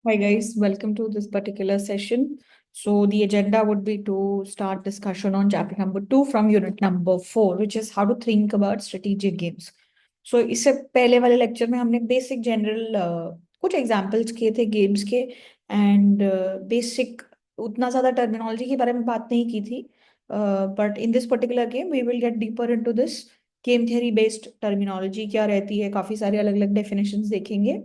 Hi guys, welcome to this particular session. So the agenda would be to start discussion on chapter number 2 from unit number 4, which is how to think about strategic games. So इससे पहले वाले lecture में हमने basic general कुछ examples किए थे games के and basic उतना ज़्यादा टर्मिनोलॉजी के बारे में बात नहीं की थी but in this particular game we will get deeper into this game theory based terminology क्या रहती है, काफ़ी सारे अलग अलग डेफिनेशंस देखेंगे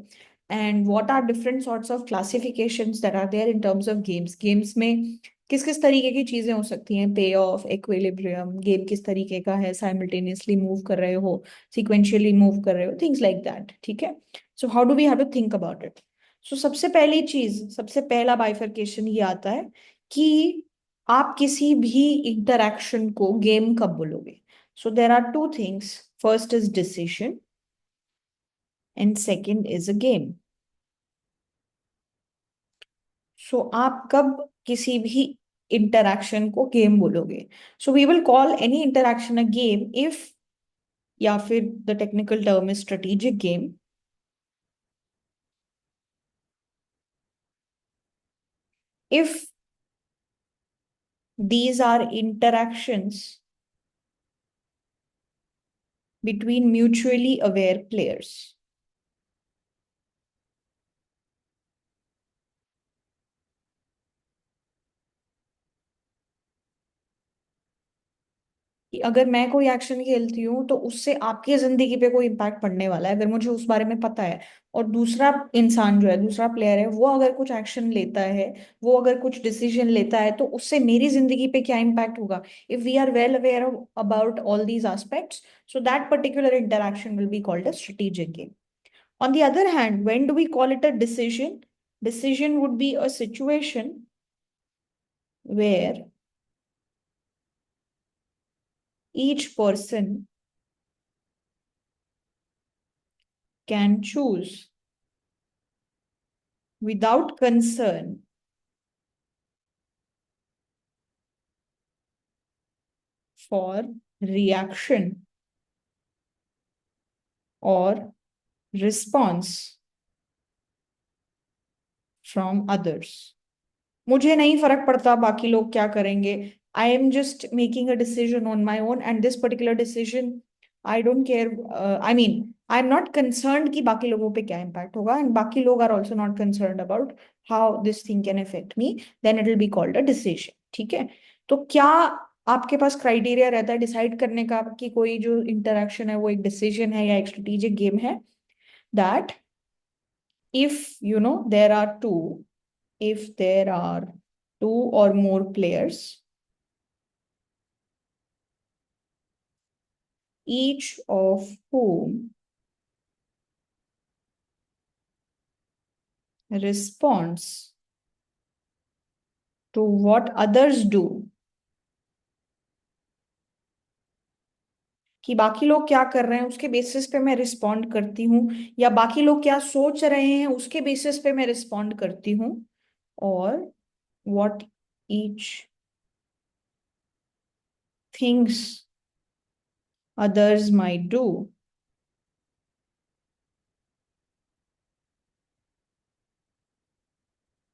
and what are different sorts of classifications that are there in terms of games में किस किस तरीके की चीजें हो सकती हैं, पे ऑफ, इक्विलिब्रियम, गेम किस तरीके का है, साइमल्टेनियसली मूव कर रहे हो, सीक्वेंशियली मूव कर रहे हो, थिंग्स लाइक दैट. ठीक है. So how do we have to think about it. So सबसे पहली चीज, सबसे पहला बाइफरकेशन ये आता है कि आप किसी भी इंटरैक्शन को गेम कब बोलोगे. So there are two things. First is decision and second is a game. So आप कब किसी भी इंटरैक्शन को गेम बोलोगे. So we will call any interaction a game if, या फिर the technical term is strategic game, if these are interactions between mutually aware players. कि अगर मैं कोई एक्शन खेलती हूँ तो उससे आपकी जिंदगी पे कोई इम्पैक्ट पड़ने वाला है, अगर मुझे उस बारे में पता है, और दूसरा इंसान जो है, दूसरा प्लेयर है, वो अगर कुछ एक्शन लेता है, वो अगर कुछ डिसीजन लेता है, तो उससे मेरी जिंदगी पे क्या इम्पैक्ट होगा. If we are well aware about all these aspects, so that particular interaction will be called a strategic game. On the other hand, when do we call it a decision? Decision would be a situation where each person can choose without concern for reaction or response from others. मुझे नहीं फर्क पड़ता बाकी लोग क्या करेंगे. I am just making a decision on my own and this particular decision, I don't care. I mean, I am not concern कि बाकी लोगों पे क्या इम्पैक्ट होगा, एंड बाकी लोग are also not concern about how this thing can affect me. Then it will be called a decision. ठीक है. तो क्या आपके पास क्राइटेरिया रहता है डिसाइड करने का कि कोई जो इंटरेक्शन है वो एक डिसीजन है या एक स्ट्रेटेजिक गेम है. That if there are two, if there are two or more players, each of whom responds to what others do, कि बाकी लोग क्या कर रहे हैं उसके बेसिस पे मैं रिस्पॉन्ड करती हूँ, या बाकी लोग क्या सोच रहे हैं उसके बेसिस पे मैं रिस्पॉन्ड करती हूँ, और what each thinks others might do.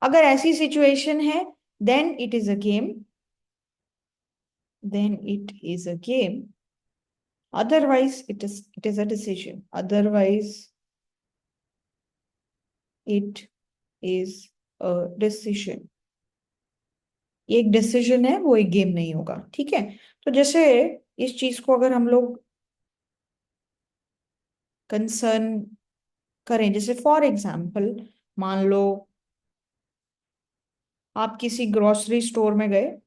अगर ऐसी सिचुएशन है, then it is a game, then it is a game. Otherwise, it is a decision. Otherwise, it is a decision. ये एक डिसीजन है, वो एक गेम नहीं होगा. ठीक है. तो जैसे इस चीज को अगर हम लोग कंसर्न करें, जैसे फॉर एग्जाम्पल मान लो आप किसी ग्रोसरी स्टोर में गए,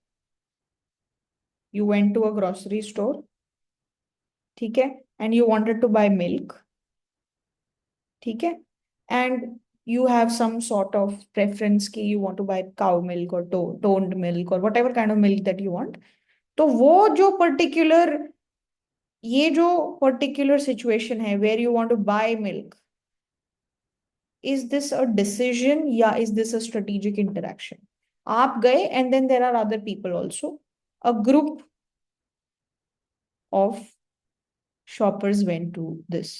you went to a grocery store. ठीक है. And you wanted to buy milk. ठीक है. And you have some sort of preference कि you want to buy cow milk or toned milk or whatever kind of milk that you want. तो वो जो particular, ये जो particular situation है where you want to buy milk, is this a decision या is this a strategic interaction. आप गए and then there are other people also, a group of shoppers went to this.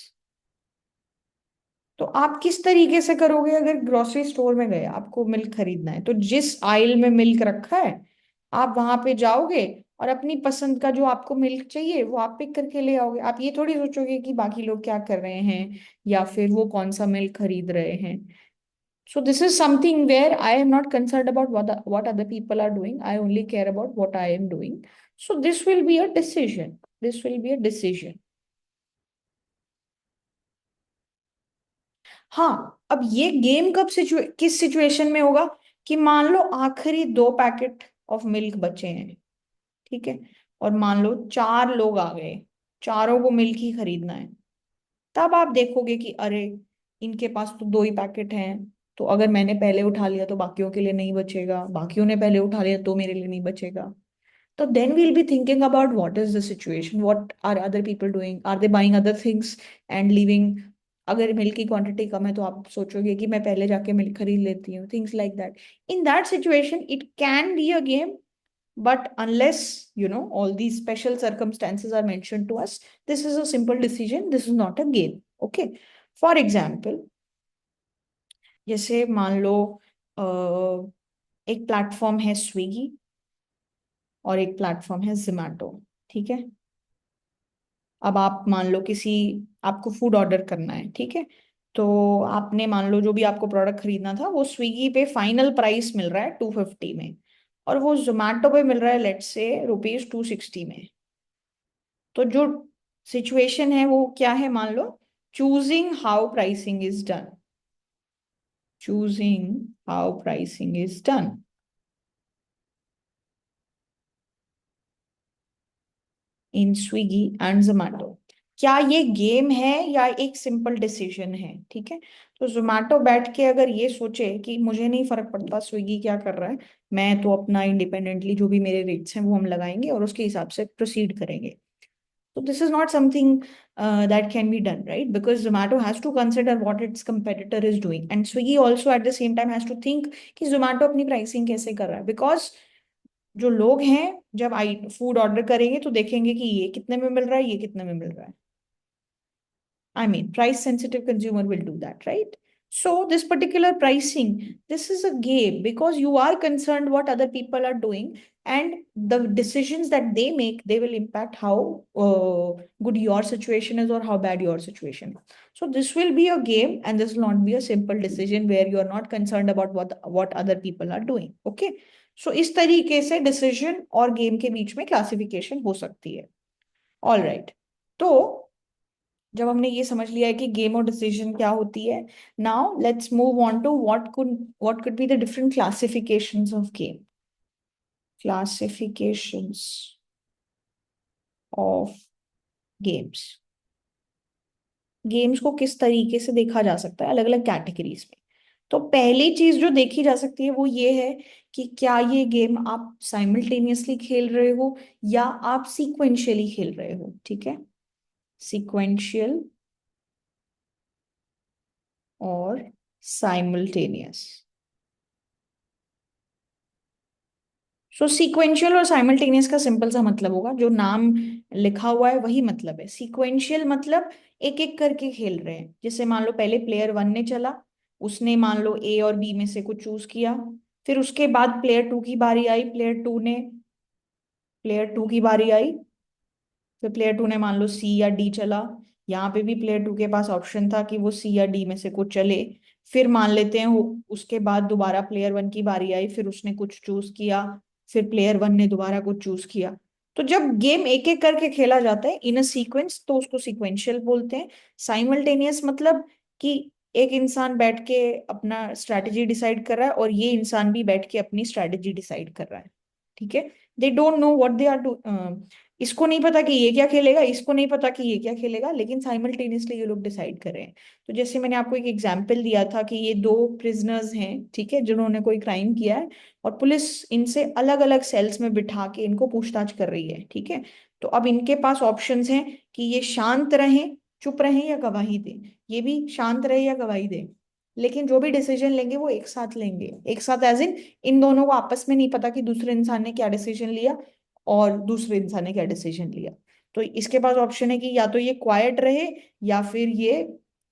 तो आप किस तरीके से करोगे? अगर ग्रोसरी स्टोर में गए, आपको मिल्क खरीदना है, तो जिस आइल में मिल्क रखा है आप वहां पे जाओगे और अपनी पसंद का जो आपको मिल्क चाहिए वो आप पिक करके ले आओगे। आप ये थोड़ी सोचोगे कि बाकी लोग क्या कर रहे हैं या फिर वो कौन सा मिल्क खरीद रहे हैं। So this is something where I am not concerned about what other people are doing. I only care about what I am doing. So this will be a decision. This will be a decision. हाँ, अब ये game कब किस situation में होगा? कि मान लो आखिरी 2 पैकेट ऑफ मिल्क बचे हैं, ठीक है, और मान लो 4 लोग आ गए, चारों को मिल्क ही खरीदना है। तब आप देखोगे कि अरे, इनके पास तो 2 ही पैकेट हैं, तो अगर मैंने पहले उठा लिया तो बाकियों के लिए नहीं बचेगा, बाकियों ने पहले उठा लिया तो मेरे लिए नहीं बचेगा। तो then we'll be thinking about what is the situation, what are other people doing, are they buying other things and leaving? अगर मिल्क की क्वांटिटी कम है तो आप सोचोगे कि मैं पहले जाके मिल्क खरीद लेती हूँ, things like that. In that situation it can be a game, but unless all these special circumstances are mentioned to us, this is a simple decision, this is not a game, okay? For example, जैसे मान लो एक platform है Swiggy और एक platform है जोमैटो, ठीक है। अब आप मान लो आपको फूड ऑर्डर करना है, ठीक है, तो आपने मान लो जो भी आपको प्रोडक्ट खरीदना था वो स्विगी पे फाइनल प्राइस मिल रहा है 250 में, और वो जोमैटो पे मिल रहा है लेट्स से ₹260 में। तो जो सिचुएशन है वो क्या है? मान लो choosing how pricing is done, choosing how pricing is done in Swiggy and Zomato. क्या ये गेम है या एक सिंपल डिसीजन है? ठीक है, तो जोमैटो बैठ के अगर ये सोचे कि मुझे नहीं फर्क पड़ता स्विगी क्या कर रहा है, मैं तो अपना इंडिपेंडेंटली जो भी मेरे रेट्स हैं वो हम लगाएंगे और उसके हिसाब से प्रोसीड करेंगे। तो this is not something that can be done, right? Because Zomato has to consider what its competitor is doing, and Swiggy also at the same time has to think कि Zomato अपनी pricing कैसे कर रहा है। Because जो लोग हैं जब आई फूड ऑर्डर करेंगे तो देखेंगे कि ये कितने में मिल रहा है, ये कितने में मिल रहा है। I mean, price sensitive consumer will do that, right? So this particular pricing, this is a game because you are concerned what other people are doing, and the decisions that they make, they will impact how good your situation is or how bad your situation is. So this will be a game, and this will not be a simple decision where you are not concerned about what other people are doing. Okay. So इस तरीके से decision और game के बीच में classification हो सकती है। All right, तो जब हमने ये समझ लिया है कि गेम और डिसीजन क्या होती है, now let's move on to what could be the different classifications of game. Classifications of games, games को किस तरीके से देखा जा सकता है अलग अलग कैटेगरीज में। तो पहली चीज जो देखी जा सकती है वो ये है कि क्या ये गेम आप साइमल्टेनियसली खेल रहे हो या आप सीक्वेंशियली खेल रहे हो, ठीक है, सीक्वेंशियल और साइमल्टेनियस। सो सीक्वेंशियल और साइमल्टेनियस का सिंपल सा मतलब होगा, जो नाम लिखा हुआ है वही मतलब है। सीक्वेंशियल मतलब एक एक करके खेल रहे हैं। जैसे मान लो पहले प्लेयर 1 ने चला, उसने मान लो ए और बी में से कुछ चूज किया, फिर उसके बाद प्लेयर 2 की बारी आई, प्लेयर 2 की बारी आई, फिर प्लेयर 2 ने मान लो सी या डी चला, यहाँ पे भी प्लेयर 2 के पास ऑप्शन था कि वो सी या डी में से कुछ चले। फिर मान लेते हैं उसके बाद दोबारा प्लेयर 1 की बारी आई, फिर उसने कुछ चूज किया, फिर प्लेयर 1 ने दोबारा कुछ चूज किया। तो जब गेम एक एक करके खेला जाता है इन अ सीक्वेंस तो उसको सीक्वेंशियल बोलते हैं। साइमल्टेनियस मतलब कि एक इंसान बैठ के अपना स्ट्रैटेजी डिसाइड कर रहा है और ये इंसान भी बैठ के अपनी स्ट्रैटेजी डिसाइड कर रहा है, ठीक है। They don't know what they are do, इसको नहीं पता कि ये क्या खेलेगा, इसको नहीं पता कि ये क्या खेलेगा, लेकिन साइमल्टेनियसली ये लोग डिसाइड कर रहे हैं। तो जैसे मैंने आपको एक एग्जांपल दिया था कि ये 2 प्रिजनर्स हैं, ठीक है, जिन्होंने कोई क्राइम किया है और पुलिस इनसे अलग अलग सेल्स में बिठा के इनको पूछताछ कर रही है, ठीक है। तो अब इनके पास ऑप्शंस हैं कि ये शांत रहें, चुप रहें या गवाही दें। ये भी शांत रहे या गवाही दें, लेकिन जो भी डिसीजन लेंगे वो एक साथ लेंगे। एक साथ एज इन दोनों को आपस में नहीं पता कि दूसरे इंसान ने क्या डिसीजन लिया और दूसरे इंसान ने क्या डिसीजन लिया। तो इसके पास ऑप्शन है कि या तो ये क्वाइट रहे या फिर ये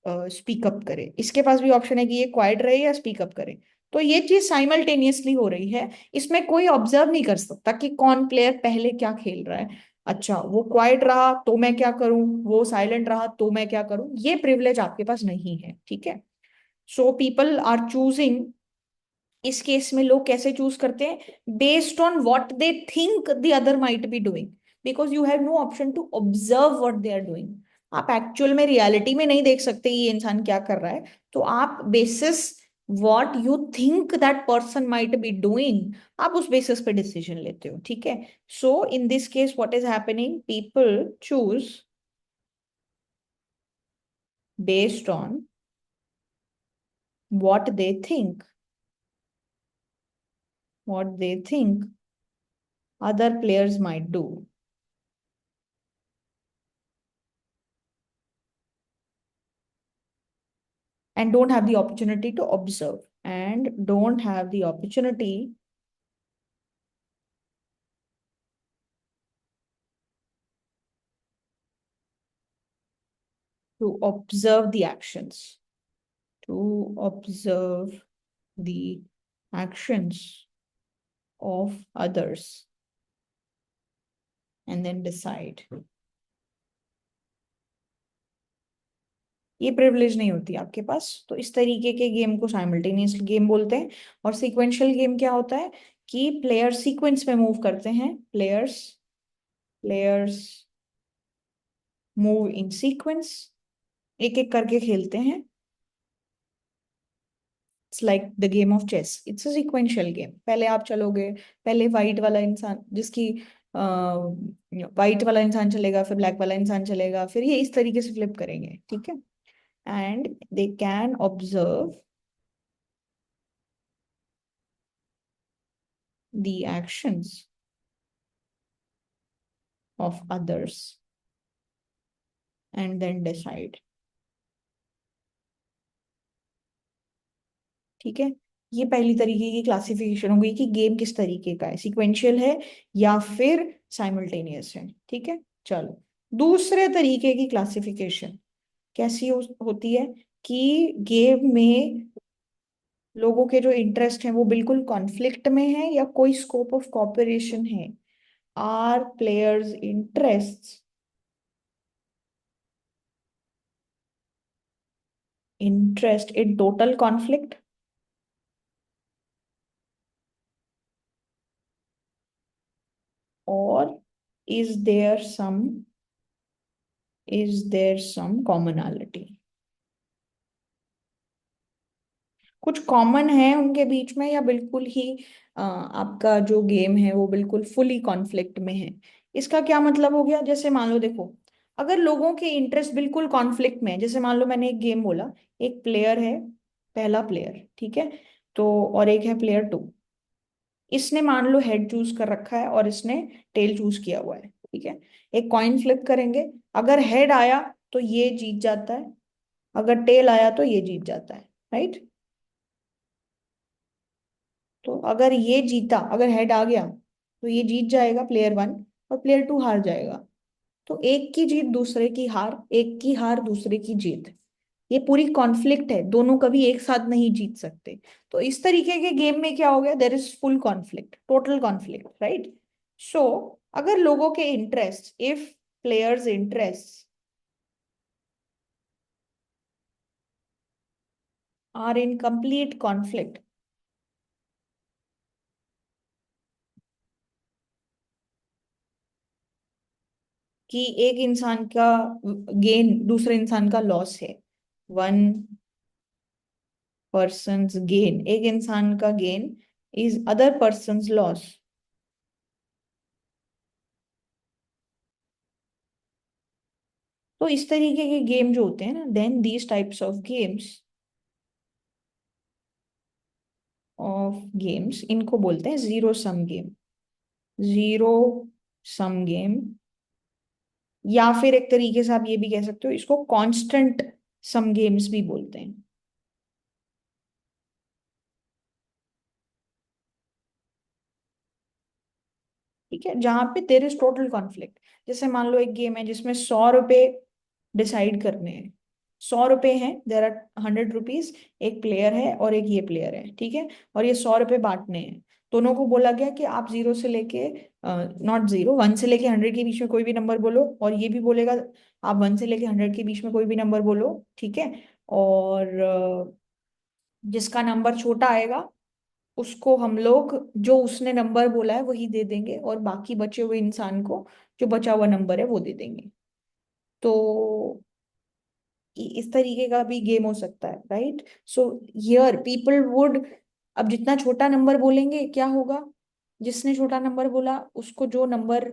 स्पीक अप करे, इसके पास भी ऑप्शन है कि ये क्वाइट रहे या स्पीक अप करे। तो ये चीज साइमल्टेनियसली हो रही है, इसमें कोई ऑब्जर्व नहीं कर सकता कि कौन प्लेयर पहले क्या खेल रहा है। अच्छा, वो क्वाइट रहा तो मैं क्या करूं, वो साइलेंट रहा तो मैं क्या करूं, ये प्रिविलेज आपके पास नहीं है, ठीक है। सो पीपल आर चूजिंग, इस केस में लोग कैसे चूज करते हैं, based on what they think the other might be doing, because you have no option to observe what they are doing. आप एक्चुअल में रियलिटी में नहीं देख सकते ये इंसान क्या कर रहा है, तो आप basis what you think that person might be doing, आप उस बेसिस पे डिसीजन लेते हो, ठीक है। So in this case what is happening, people choose based on what they think, what they think other players might do, and don't have the opportunity to observe, and don't have the opportunity to observe the actions, to observe the actions of others and then decide। ये privilege नहीं होती आपके पास, तो इस तरीके के game को simultaneous game बोलते हैं। और सीक्वेंशियल गेम क्या होता है कि प्लेयर सीक्वेंस में मूव करते हैं, players players move in sequence, एक एक करके खेलते हैं। It's like the game of chess, it's a sequential game. पहले आप चलोगे, पहले वाइट वाला इंसान जिसकी वाइट वाला इंसान चलेगा, फिर ब्लैक वाला इंसान चलेगा, फिर ये इस तरीके से फ्लिप करेंगे, ठीक है। And they can observe the actions of others and then decide, ठीक है। ये पहली तरीके की क्लासिफिकेशन हो गई कि गेम किस तरीके का है, सीक्वेंशियल है या फिर साइमल्टेनियस है, ठीक है। चलो, दूसरे तरीके की क्लासिफिकेशन कैसी होती है कि गेम में लोगों के जो इंटरेस्ट हैं वो बिल्कुल कॉन्फ्लिक्ट में है या कोई स्कोप ऑफ कॉपरेशन है। Are players interest in total conflict, और इज देयर सम कॉमनैलिटी, कुछ कॉमन है उनके बीच में, या बिल्कुल ही आपका जो गेम है वो बिल्कुल फुली कॉन्फ्लिक्ट में है। इसका क्या मतलब हो गया, जैसे मान लो देखो, अगर लोगों के इंटरेस्ट बिल्कुल कॉन्फ्लिक्ट में है, जैसे मान लो मैंने एक गेम बोला, एक प्लेयर है, पहला प्लेयर, ठीक है, तो और एक है प्लेयर टू, इसने मान लो हेड चूज कर रखा है और इसने टेल चूज किया हुआ है, ठीक है। एक कॉइन फ्लिप करेंगे, अगर हेड आया तो ये जीत जाता है, अगर टेल आया तो ये जीत जाता है, राइट। तो अगर ये जीता, अगर हेड आ गया तो ये जीत जाएगा प्लेयर वन, और प्लेयर टू हार जाएगा। तो एक की जीत दूसरे की हार, एक की हार दूसरे की जीत, ये पूरी कॉन्फ्लिक्ट है, दोनों कभी एक साथ नहीं जीत सकते। तो इस तरीके के गेम में क्या हो गया, there is full conflict, total conflict, right. So अगर लोगों के interest, if players interest are in complete conflict, कि एक इंसान का गेन दूसरे इंसान का लॉस है, वन पर्सन्स गेन, एक इंसान का gain is other person's loss, तो इस तरीके के गेम जो होते हैं ना, then these types of games इनको बोलते हैं zero sum game, zero sum game. या फिर एक तरीके से आप ये भी कह सकते हो, इसको कांस्टेंट सम गेम्स भी बोलते हैं, ठीक है, जहां पे देर इज टोटल कॉन्फ्लिक्ट। जैसे मान लो एक गेम है जिसमें 100 रुपए डिसाइड करने हैं, 100 रुपए हैं, देर आर 100 रुपीज, एक प्लेयर है और एक ये प्लेयर है, ठीक है, और ये 100 रुपए बांटने हैं। दोनों को बोला गया कि आप जीरो से लेके, नॉट जीरो, 1 से लेके 100 के बीच में कोई भी नंबर बोलो, और ये भी बोलेगा आप 1 से लेके 100 के बीच में कोई भी नंबर बोलो, ठीक है। और जिसका नंबर छोटा आएगा उसको हम लोग, जो उसने नंबर बोला है वही दे देंगे, और बाकी बचे हुए इंसान को जो बचा हुआ नंबर है वो दे देंगे। तो इस तरीके का भी गेम हो सकता है, right. So here people would, अब जितना छोटा नंबर बोलेंगे क्या होगा, जिसने छोटा नंबर बोला उसको जो नंबर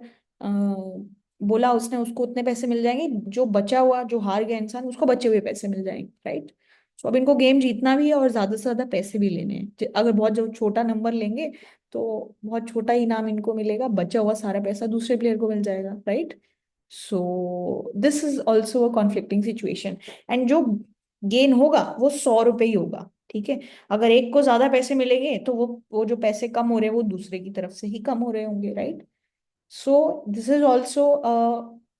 बोला उसने, उसको उतने पैसे मिल जाएंगे, जो बचा हुआ, जो हार गया इंसान, उसको बचे हुए पैसे मिल जाएंगे, राइट। सो अब इनको गेम जीतना भी है और ज्यादा से ज्यादा पैसे भी लेने हैं। अगर बहुत जो छोटा नंबर लेंगे तो बहुत छोटा इनाम इनको मिलेगा, बचा हुआ सारा पैसा दूसरे प्लेयर को मिल जाएगा, right. So this is also a conflicting situation. And जो गेन होगा वो 100 रुपए ही होगा, ठीक है। अगर एक को ज्यादा पैसे मिलेंगे तो वो जो पैसे कम हो रहे हैं वो दूसरे की तरफ से ही कम हो रहे होंगे, right. So this is also a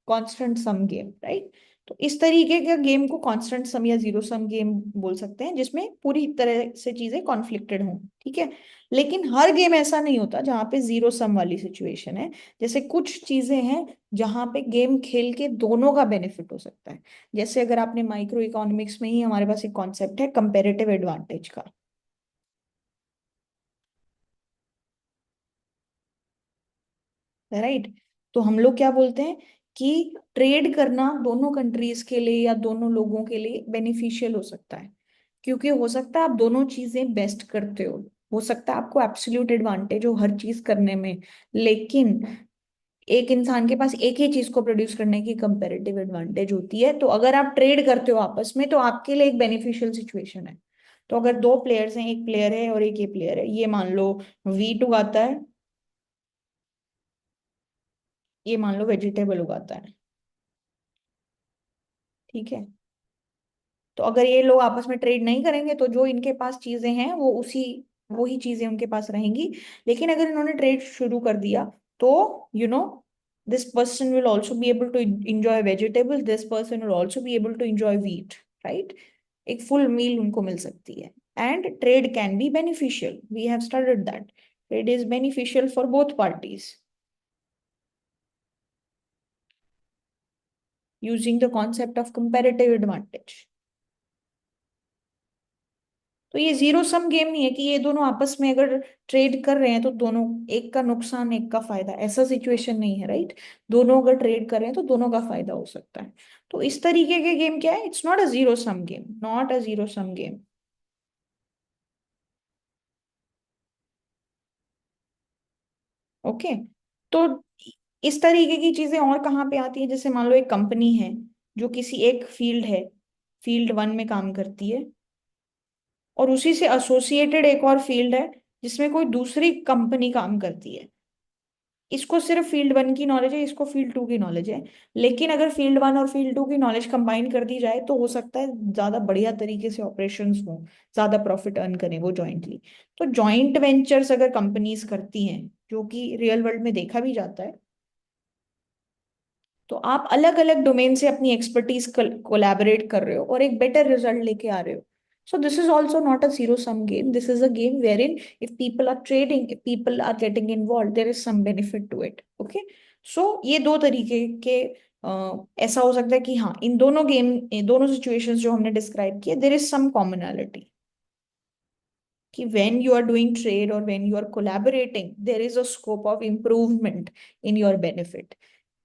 constant sum game, right. तो इस तरीके के गेम को कांस्टेंट सम या जीरो सम गेम बोल सकते हैं, जिसमें पूरी तरह से चीजें कॉन्फ्लिक्टेड हों, ठीक है। लेकिन हर गेम ऐसा नहीं होता जहां पे जीरो सम वाली सिचुएशन है। जैसे कुछ चीजें हैं जहां पे गेम खेल के दोनों का बेनिफिट हो सकता है। जैसे अगर आपने माइक्रो इकोनॉमिक्स में ही, हमारे पास एक कॉन्सेप्ट है कंपेरेटिव एडवांटेज का, राइट। तो हम लोग क्या बोलते हैं कि ट्रेड करना दोनों कंट्रीज के लिए या दोनों लोगों के लिए बेनिफिशियल हो सकता है, क्योंकि हो सकता है आप दोनों चीजें बेस्ट करते हो सकता है आपको एब्सोल्यूट एडवांटेज हो हर चीज करने में, लेकिन एक इंसान के पास एक ही चीज को प्रोड्यूस करने की कंपेरेटिव एडवांटेज होती है। तो अगर आप ट्रेड करते हो आपस में तो आपके लिए एक बेनिफिशियल सिचुएशन है। तो अगर दो प्लेयर्स हैं, एक प्लेयर है और एक ये प्लेयर है, ये मान लो वीट उगाता है, ये मान लो वेजिटेबल उगाता है, ठीक है। तो अगर ये लोग आपस में ट्रेड नहीं करेंगे तो जो इनके पास चीजें हैं वो उसी, वही चीजें उनके पास रहेंगी। लेकिन अगर इन्होंने ट्रेड शुरू कर दिया तो this person will also be able to enjoy vegetable, this person will also be able to enjoy wheat, right. एक फुल मील उनको मिल सकती है। And trade can be beneficial, we have studied that trade is beneficial for both parties using the concept of comparative advantage। तो ये zero sum game नहीं है कि ये दोनों आपस में अगर ट्रेड कर रहे हैं तो दोनों, एक का नुकसान एक का फायदा, ऐसा सिचुएशन नहीं है, राइट। दोनों अगर ट्रेड कर रहे हैं तो दोनों का फायदा हो सकता है। तो इस तरीके के गेम क्या है, it's not a zero sum game, not a zero sum game. Okay. तो इस तरीके की चीजें और कहाँ पे आती है, जैसे मान लो एक कंपनी है जो किसी एक फील्ड है, फील्ड वन में काम करती है, और उसी से एसोसिएटेड एक और फील्ड है जिसमें कोई दूसरी कंपनी काम करती है। इसको सिर्फ फील्ड वन की नॉलेज है, इसको फील्ड टू की नॉलेज है। लेकिन अगर फील्ड वन और फील्ड टू की नॉलेज कंबाइन कर दी जाए तो हो सकता है ज्यादा बढ़िया तरीके से ऑपरेशंस हो, ज्यादा प्रॉफिट अर्न करें वो जॉइंटली। तो जॉइंट वेंचर्स अगर कंपनीज करती हैं, जो कि रियल वर्ल्ड में देखा भी जाता है, तो आप अलग अलग डोमेन से अपनी एक्सपर्टीज कोलैबोरेट कर रहे हो और एक बेटर रिजल्ट लेके आ रहे हो। So this is also not a zero sum game. This is a game wherein if people are trading, if people are getting involved, there is some benefit to it. Okay. So ये दो तरीके के ऐसा हो सकता है कि हाँ, इन दोनों गेम, दोनों सिचुएशंस जो हमने डिस्क्राइब किए, देर इज सम कॉमनैलिटी कि when you are doing trade or when you are collaborating, there is a scope of improvement in your benefit.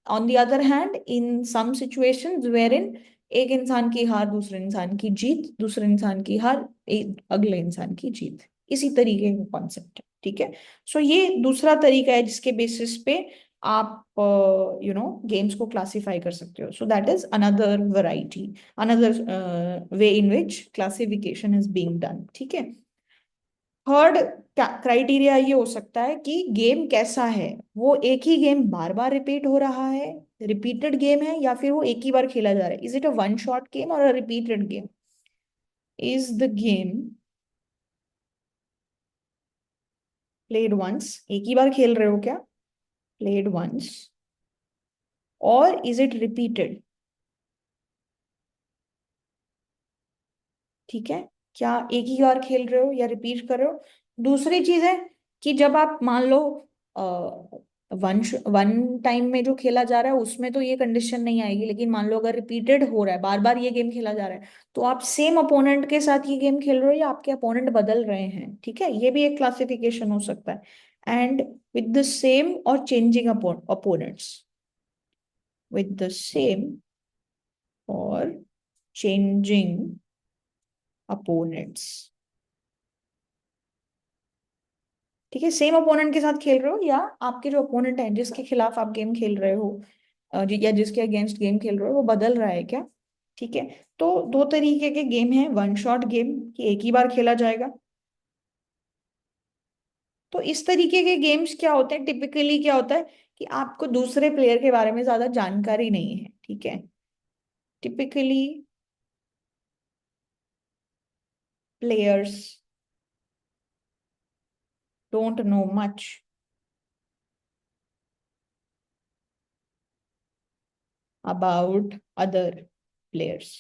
On the other hand in some situations where in एक इंसान की हार दूसरे इंसान की जीत, दूसरे इंसान की हार एक अगले इंसान की जीत, इसी तरीके का कॉन्सेप्ट है, ठीक है। सो ये दूसरा तरीका है जिसके बेसिस पे आप गेम्स को क्लासिफाई कर सकते हो। So that is another variety, another way in which classification is being done, ठीक है। थर्ड क्राइटेरिया ये हो सकता है कि गेम कैसा है, वो एक ही गेम बार बार रिपीट हो रहा है, रिपीटेड गेम है, या फिर वो एक ही बार खेला जा रहा है, is it a one shot game और a repeated game, is the game played once, एक ही बार खेल रहे हो क्या, प्लेड वंस, और इज इट रिपीटेड। ठीक है, क्या एक ही बार खेल रहे हो या रिपीट कर रहे हो। दूसरी चीज है कि जब आप मान लो वन वन टाइम में जो खेला जा रहा है उसमें तो ये कंडीशन नहीं आएगी, लेकिन मान लो अगर रिपीटेड हो रहा है, बार बार ये गेम खेला जा रहा है, तो आप सेम अपोनेंट के साथ ये गेम खेल रहे हो या आपके अपोनेंट बदल रहे हैं। ठीक है, ये भी एक क्लासिफिकेशन हो सकता है। एंड विद द सेम और changing opponents, with the same or changing opponents। ठीक है, सेम ओपोनेंट के साथ खेल रहे हो या आपके जो ओपोनेंट है जिसके खिलाफ आप गेम खेल रहे हो या जिसके अगेंस्ट गेम खेल रहे हो वो बदल रहा है क्या। ठीक है, तो दो तरीके के गेम है, वन शॉट गेम कि एक ही बार खेला जाएगा। तो इस तरीके के गेम्स क्या होते हैं, टिपिकली क्या होता है कि आपको दूसरे प्लेयर के बारे में ज्यादा जानकारी नहीं है। ठीक है, typically players don't know much about other players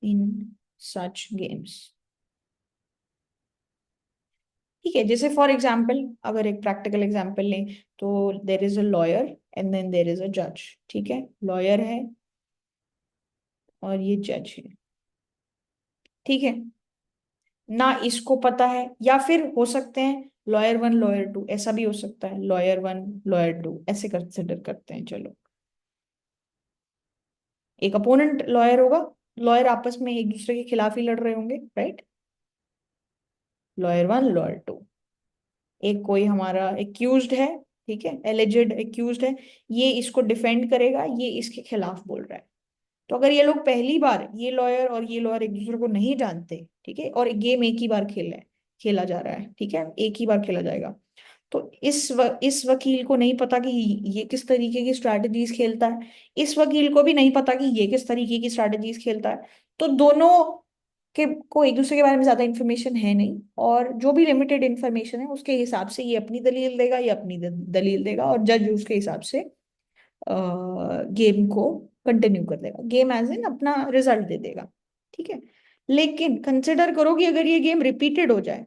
in such games। ठीक है, जैसे फॉर एग्जाम्पल अगर एक प्रैक्टिकल एग्जाम्पल लें तो there is a lawyer and then there is a जज। ठीक है, लॉयर है और ये जज है। ठीक है, ना इसको पता है, या फिर हो सकते हैं लॉयर वन लॉयर टू, ऐसा भी हो सकता है लॉयर वन लॉयर टू, ऐसे कंसिडर करते हैं। चलो, एक अपोनेंट लॉयर होगा, लॉयर आपस में एक दूसरे के खिलाफ ही लड़ रहे होंगे, right. Lawyer one lawyer two, एक कोई हमारा एक्यूज्ड है, ठीक है, एलिजेड एक्यूज्ड है, ये इसको डिफेंड करेगा, ये इसके खिलाफ बोल रहा है। तो अगर ये लोग पहली बार, ये लॉयर और ये लॉयर एक दूसरे को नहीं जानते, ठीक है, और गेम एक ही बार खेला जा रहा है, ठीक है, एक ही बार खेला जाएगा, तो इस वकील को नहीं पता कि ये किस तरीके की स्ट्रैटेजीज खेलता है, इस वकील को भी नहीं पता कि ये किस तरीके की स्ट्रैटेजीज खेलता है। तो दोनों के को एक दूसरे के बारे में ज्यादा इन्फॉर्मेशन है नहीं, और जो भी लिमिटेड इन्फॉर्मेशन है उसके हिसाब से ये अपनी दलील देगा, ये अपनी दलील देगा, और जज उसके हिसाब से गेम को कंटिन्यू कर देगा, गेम एज इन अपना रिजल्ट दे देगा। ठीक है, लेकिन कंसिडर करो कि अगर ये गेम रिपीटेड हो जाए,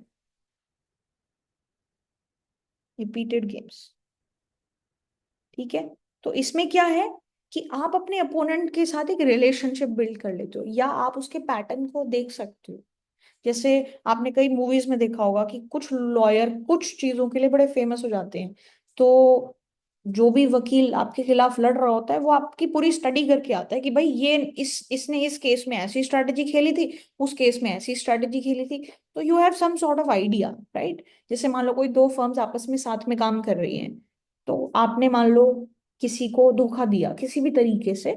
रिपीटेड गेम्स, ठीक है, तो इसमें क्या है कि आप अपने अपोनेंट के साथ एक रिलेशनशिप बिल्ड कर लेते हो या आप उसके पैटर्न को देख सकते हो। जैसे आपने कई मूवीज में देखा होगा कि कुछ लॉयर कुछ चीजों के लिए बड़े फेमस हो जाते हैं, तो जो भी वकील आपके खिलाफ लड़ रहा होता है वो आपकी पूरी स्टडी करके आता है कि भाई ये इसने इस केस में ऐसी स्ट्रैटेजी खेली थी, उस केस में ऐसी स्ट्रैटेजी खेली थी। तो you have some sort of idea, right. जैसे मान लो कोई दो फर्म्स आपस में साथ में काम कर रही हैं, तो आपने मान लो किसी को धोखा दिया किसी भी तरीके से,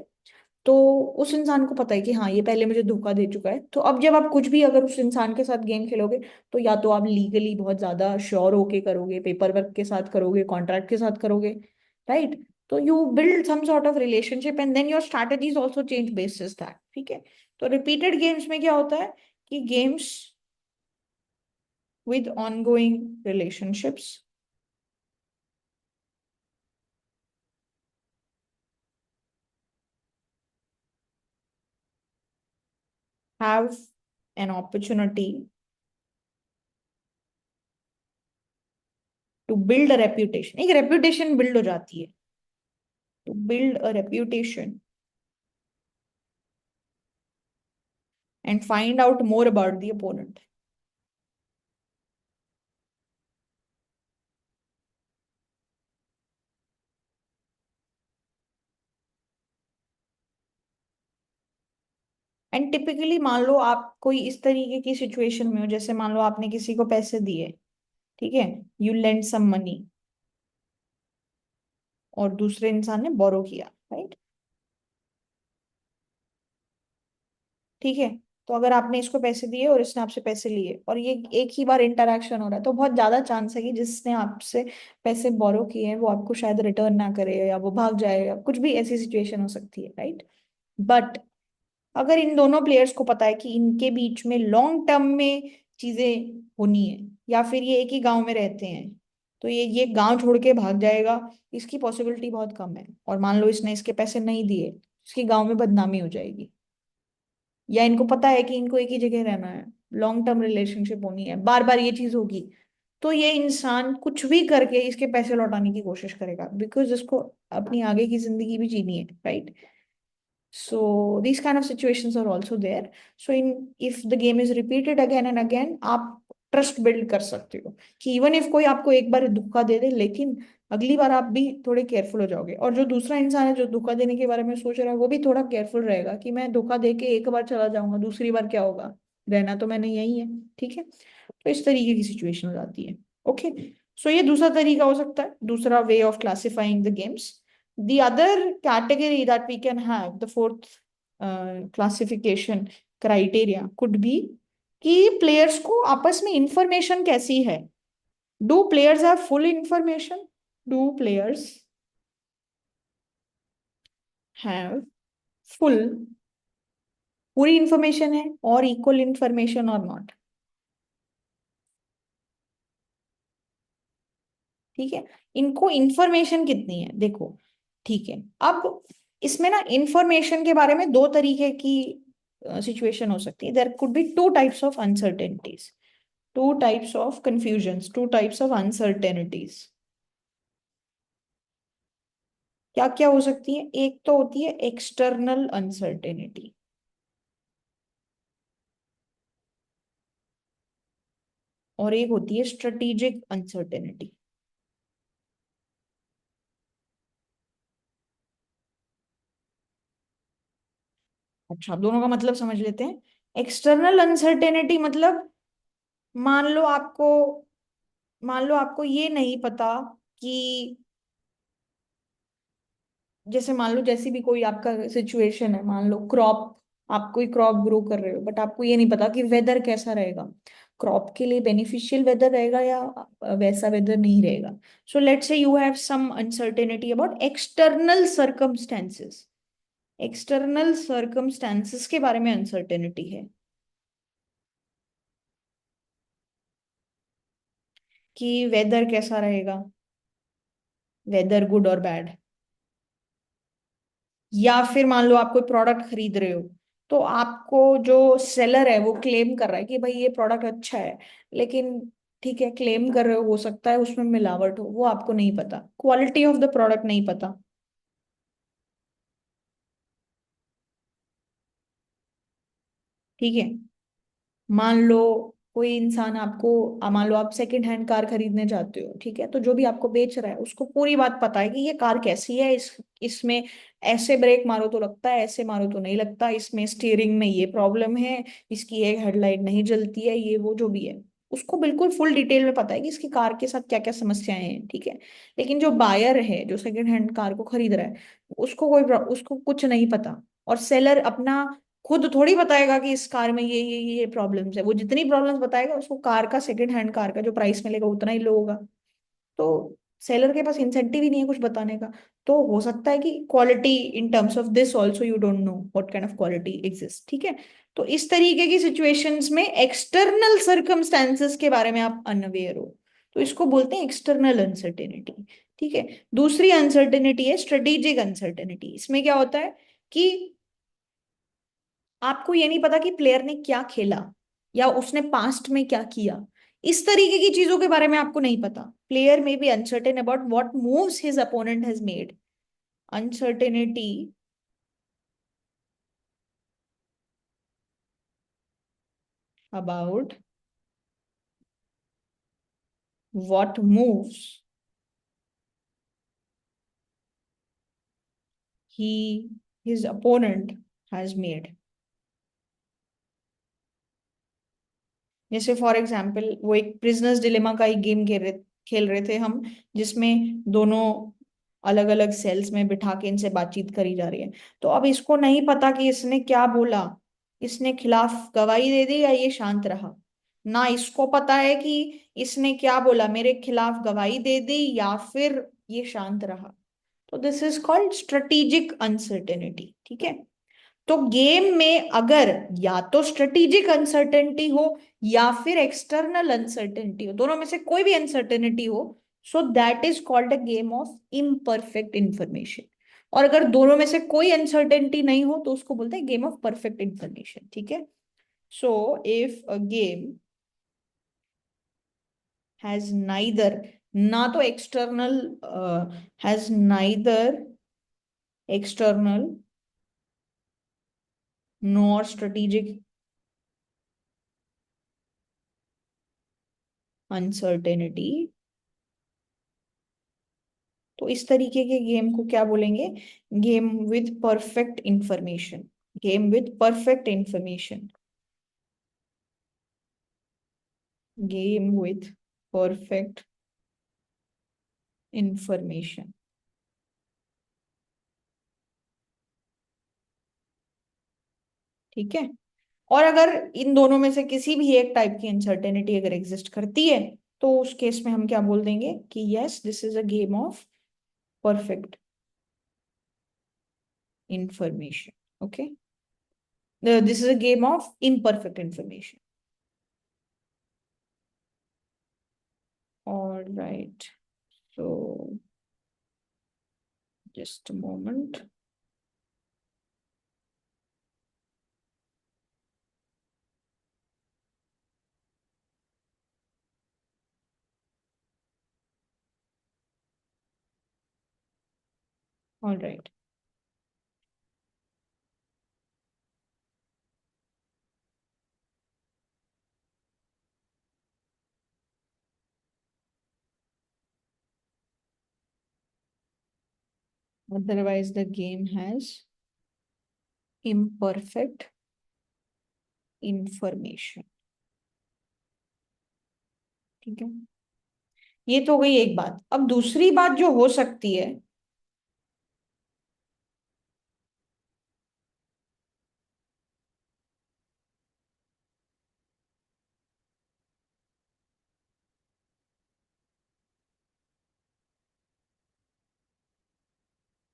तो उस इंसान को पता है कि हाँ ये पहले मुझे धोखा दे चुका है, तो अब जब आप कुछ भी अगर उस इंसान के साथ गेम खेलोगे, तो या तो आप लीगली बहुत ज्यादा श्योर होके करोगे, पेपर वर्क के साथ करोगे, कॉन्ट्रैक्ट के साथ करोगे, राइट। तो you build some sort of relationship and then your strategies also change basis that. ठीक है, तो रिपीटेड गेम्स में क्या होता है कि games with ongoing relationships have an opportunity to build a reputation, एक reputation build हो जाती है, to build a reputation and find out more about the opponent। And typically मान लो आप कोई इस तरीके की सिचुएशन में हो, जैसे मान लो आपने किसी को पैसे दिए, ठीक है, यू लेंड सम मनी, और दूसरे इंसान ने बोरो किया, राइट। ठीक है, तो अगर आपने इसको पैसे दिए और इसने आपसे पैसे लिए और ये एक ही बार इंटरेक्शन हो रहा है, तो बहुत ज्यादा चांस है कि जिसने आपसे पैसे बोरो किए हैं वो आपको शायद रिटर्न ना करे या वो भाग जाए या कुछ भी ऐसी सिचुएशन हो सकती है, राइट। बट अगर इन दोनों प्लेयर्स को पता है कि इनके बीच में लॉन्ग टर्म में चीजें होनी है, या फिर ये एक ही गांव में रहते हैं, तो ये गांव छोड़ के भाग जाएगा, इसकी पॉसिबिलिटी बहुत कम है। और मान लो इसने इसके पैसे नहीं दिए, उसकी गांव में बदनामी हो जाएगी, या इनको पता है कि इनको एक ही जगह रहना है, लॉन्ग टर्म रिलेशनशिप होनी है, बार बार ये चीज होगी, तो ये इंसान कुछ भी करके इसके पैसे लौटाने की कोशिश करेगा, बिकॉज इसको अपनी आगे की जिंदगी भी जीनी है, right? So these kind of situations are also there. So in if the game is repeated again and again, आप ट्रस्ट बिल्ड कर सकते हो कि इवन इफ कोई आपको एक बार धोखा दे दे, लेकिन अगली बार आप भी थोड़े केयरफुल हो जाओगे, और जो दूसरा इंसान है जो धोखा देने के बारे में सोच रहा है वो भी थोड़ा केयरफुल रहेगा कि मैं धोखा दे के एक बार चला जाऊंगा, दूसरी बार क्या होगा, रहना तो मैंने यही है, ठीक है? तो इस तरीके की सिचुएशन हो जाती है। ओके, सो ये दूसरा तरीका हो सकता है, दूसरा way of classifying the games. The other category that we can have, the fourth classification criteria could be कि प्लेयर्स को आपस में इंफॉर्मेशन कैसी है। Do players have full information? Do players have full, पूरी इंफॉर्मेशन है, और इक्वल इंफॉर्मेशन और नॉट? ठीक है, इनको इंफॉर्मेशन कितनी है देखो, ठीक है। अब इसमें ना इंफॉर्मेशन के बारे में दो तरीके की सिचुएशन हो सकती है। There could be two types of uncertainties, two types of confusions, two types of uncertainties. क्या क्या हो सकती है? एक तो होती है एक्सटर्नल अनसर्टेनिटी, और एक होती है स्ट्रेटेजिक अनसर्टेनिटी। अच्छा, अब दोनों का मतलब समझ लेते हैं। एक्सटर्नल अनसर्टेनिटी मतलब, मान लो आपको मान लो आपको ये नहीं पता कि, जैसे मान लो जैसी भी कोई आपका सिचुएशन है, मान लो क्रॉप, आप कोई क्रॉप ग्रो कर रहे हो, बट आपको ये नहीं पता कि वेदर कैसा रहेगा, क्रॉप के लिए बेनिफिशियल वेदर रहेगा या वैसा वेदर नहीं रहेगा। So let's say you have some uncertainty about external circumstances, external circumstances के बारे में अनसर्टेनिटी है कि वेदर कैसा रहेगा, वेदर गुड और बैड। या फिर मान लो आप कोई प्रोडक्ट खरीद रहे हो, तो आपको जो सेलर है वो क्लेम कर रहा है कि भाई ये प्रोडक्ट अच्छा है, लेकिन ठीक है, क्लेम कर रहे हो सकता है उसमें मिलावट हो, वो आपको नहीं पता, क्वालिटी ऑफ द प्रोडक्ट नहीं पता, ठीक है? मान लो कोई इंसान आपको, मान लो आप सेकंड हैंड कार खरीदने जाते हो, ठीक है? तो जो भी आपको बेच रहा है उसको पूरी बात पता है कि ये कार कैसी है, इसमें ऐसे ब्रेक मारो तो लगता है, ऐसे मारो तो नहीं लगता, इसमें स्टीयरिंग में ये प्रॉब्लम है, इसकी एक हेडलाइट नहीं जलती है, ये वो जो भी है, उसको बिल्कुल फुल डिटेल में पता है कि इसकी कार के साथ क्या क्या समस्याएं हैं, ठीक है? लेकिन जो बायर है, जो सेकंड हैंड कार को खरीद रहा है, उसको कुछ नहीं पता, और सेलर अपना खुद थोड़ी बताएगा कि इस कार में ये प्रॉब्लम्स है। वो जितनी प्रॉब्लम्स बताएगा, उसको कार का, सेकंड हैंड कार का जो प्राइस मिलेगा उतना ही लो होगा। तो सेलर के पास इंसेंटिव ही नहीं है कुछ बताने का। तो हो सकता है कि quality, in terms of this also you don't know what kind of quality exist, ठीक है? तो इस तरीके की सिचुएशंस में एक्सटर्नल सर्कमस्टेंसेस के बारे में आप अनअवेयर हो, तो इसको बोलते हैं एक्सटर्नल अनसर्टेनिटी, ठीक है? दूसरी अनसर्टेनिटी है स्ट्रेटेजिक अनसर्टेनिटी। इसमें क्या होता है कि आपको ये नहीं पता कि प्लेयर ने क्या खेला, या उसने पास्ट में क्या किया, इस तरीके की चीजों के बारे में आपको नहीं पता। प्लेयर में be uncertain about what moves his opponent has made, uncertainty about what moves he his opponent has made. जैसे फॉर एग्जाम्पल, वो एक प्रिजनर्स डिलेमा का एक गेम खेल रहे थे हम, जिसमें दोनों अलग अलग सेल्स में बिठा के इनसे बातचीत करी जा रही है। तो अब इसको नहीं पता कि इसने क्या बोला, इसने खिलाफ गवाही दे दी या ये शांत रहा। ना इसको पता है कि इसने क्या बोला, मेरे खिलाफ गवाही दे दी या फिर ये शांत रहा। तो this is called strategic uncertainty, ठीक है? तो गेम में अगर या तो स्ट्रेटेजिक अनसर्टेनिटी हो या फिर एक्सटर्नल अनसर्टेनिटी हो, दोनों में से कोई भी अनसर्टेनिटी हो, so that is called a game of imperfect information. और अगर दोनों में से कोई अनसर्टेनिटी नहीं हो तो उसको बोलते हैं गेम ऑफ परफेक्ट इंफॉर्मेशन, ठीक है। So if a game has neither, ना तो external, has neither external nor strategic uncertainty, तो इस तरीके के गेम को क्या बोलेंगे? Game with perfect information, game with perfect information, game with perfect information, ठीक है। और अगर इन दोनों में से किसी भी एक टाइप की अनसर्टेनिटी अगर एग्जिस्ट करती है तो उस केस में हम क्या बोल देंगे कि yes this is a game of perfect information, okay, this is a game of imperfect information. All right, so just a moment. All right. Otherwise, the game has imperfect information. ठीक है, ये तो हो गई एक बात। अब दूसरी बात जो हो सकती है,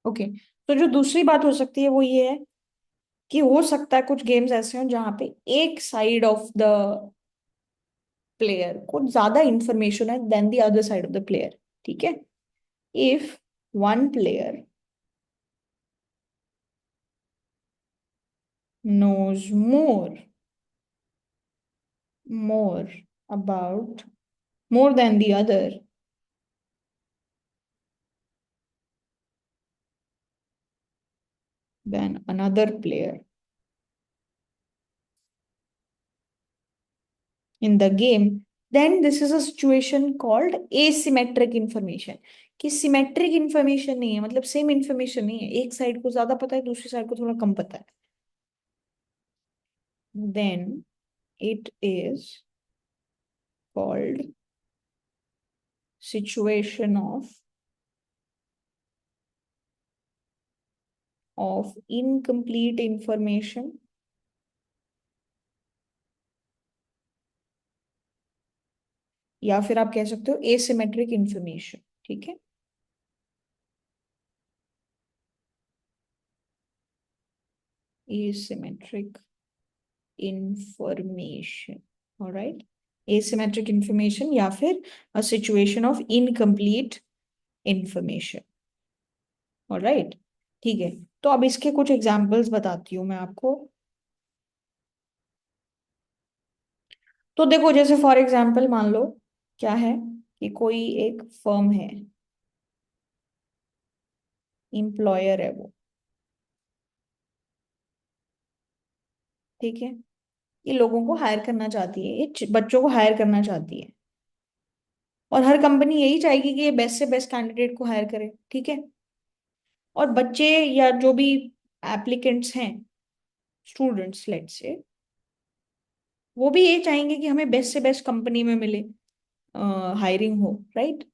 ओके, तो जो दूसरी बात हो सकती है वो ये है कि हो सकता है कुछ गेम्स ऐसे हो जहां पे एक साइड ऑफ द प्लेयर को ज्यादा इंफॉर्मेशन है then the other side of the player, ठीक है। If one player knows more about more than the other, than another player in the game, then this is a situation called asymmetric information। कि symmetric information नहीं है, मतलब same information नहीं है, एक side को ज्यादा पता है दूसरी साइड को थोड़ा कम पता है, then it is called situation of incomplete information, या फिर आप कह सकते हो एसिमेट्रिक इंफॉर्मेशन, ठीक है। asymmetric information, all right, asymmetric information या फिर a situation of incomplete information, all right, ठीक है। तो अब इसके कुछ एग्जांपल्स बताती हूँ मैं आपको। तो देखो जैसे फॉर एग्जांपल मान लो क्या है कि कोई एक फर्म है, एम्प्लॉयर है वो, ठीक है, ये लोगों को हायर करना चाहती है, ये बच्चों को हायर करना चाहती है, और हर कंपनी यही चाहेगी कि ये बेस्ट से बेस्ट कैंडिडेट को हायर करे, ठीक है। और बच्चे या जो भी एप्लीकेंट्स हैं, स्टूडेंट्स लेट्स से, वो भी ये चाहेंगे कि हमें बेस्ट से बेस्ट कंपनी में मिले, हायरिंग हो, राइट।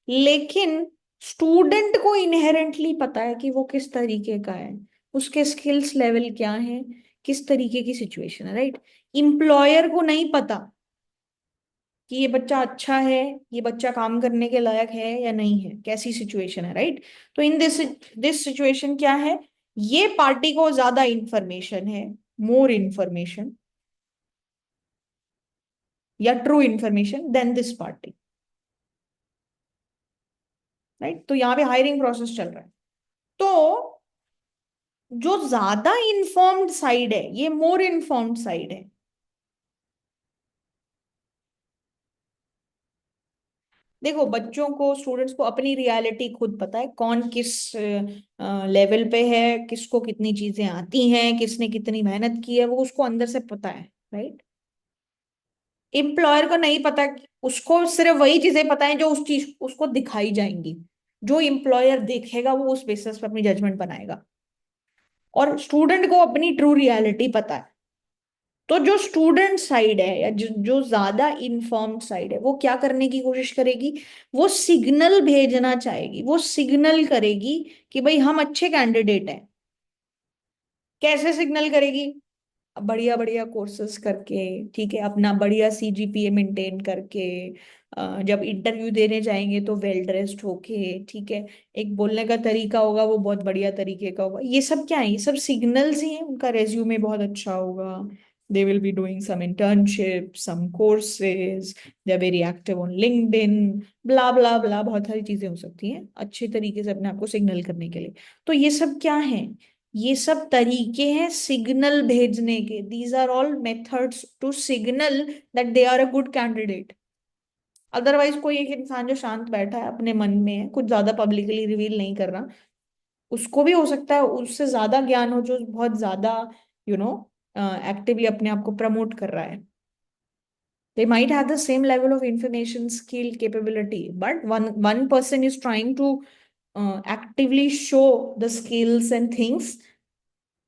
लेकिन स्टूडेंट को इनहेरेंटली पता है कि वो किस तरीके का है, उसके स्किल्स लेवल क्या है, किस तरीके की सिचुएशन है, राइट। एम्प्लॉयर को नहीं पता कि ये बच्चा अच्छा है, ये बच्चा काम करने के लायक है या नहीं है, कैसी सिचुएशन है, राइट। तो इन दिस दिस सिचुएशन क्या है, ये पार्टी को ज्यादा इंफॉर्मेशन है, मोर इंफॉर्मेशन या true information then this party, right. तो यहाँ पे हायरिंग प्रोसेस चल रहा है। तो तो जो ज्यादा इन्फॉर्म्ड साइड है ये मोर इन्फॉर्म्ड साइड है। देखो बच्चों को, स्टूडेंट्स को अपनी रियलिटी खुद पता है, कौन किस लेवल पे है, किसको कितनी चीजें आती हैं, किसने कितनी मेहनत की है, वो उसको अंदर से पता है, राइट। एम्प्लॉयर को नहीं पता, उसको सिर्फ वही चीजें पता है जो उस चीज उसको दिखाई जाएंगी। जो एम्प्लॉयर देखेगा वो उस बेसिस पे अपनी जजमेंट बनाएगा। और स्टूडेंट को अपनी ट्रू रियलिटी पता है। तो जो स्टूडेंट साइड है या जो ज्यादा इन्फॉर्म्ड साइड है वो क्या करने की कोशिश करेगी, वो सिग्नल भेजना चाहेगी, वो सिग्नल करेगी कि भाई हम अच्छे कैंडिडेट हैं। कैसे सिग्नल करेगी? बढ़िया बढ़िया कोर्सेज करके, ठीक है, अपना बढ़िया सीजीपीए मेंटेन करके, जब इंटरव्यू देने जाएंगे तो वेल ड्रेस्ड होके, ठीक है, एक बोलने का तरीका होगा वो बहुत बढ़िया तरीके का होगा। ये सब क्या है? ये सब सिग्नल्स ही हैं। उनका रेज्यूमे बहुत अच्छा होगा, they will be doing some internship, some courses, they are very active on LinkedIn, bla bla bla, बहुत सारी चीजें हो सकती हैं अच्छे तरीके से अपने आप को सिग्नल करने के लिए। तो ये सब क्या है? ये सब तरीके हैं सिग्नल भेजने के। These are all methods to signal that they are a good candidate. Otherwise कोई एक इंसान जो शांत बैठा है अपने मन में है, कुछ ज्यादा पब्लिकली रिवील नहीं कर रहा, उसको भी हो सकता है उससे ज्यादा ज्ञान हो, जो बहुत ज्यादा यू नो एक्टिवली अपने आप को प्रमोट कर रहा है। They might have the same level of information skill capability, but one person is trying to actively show the skills and things,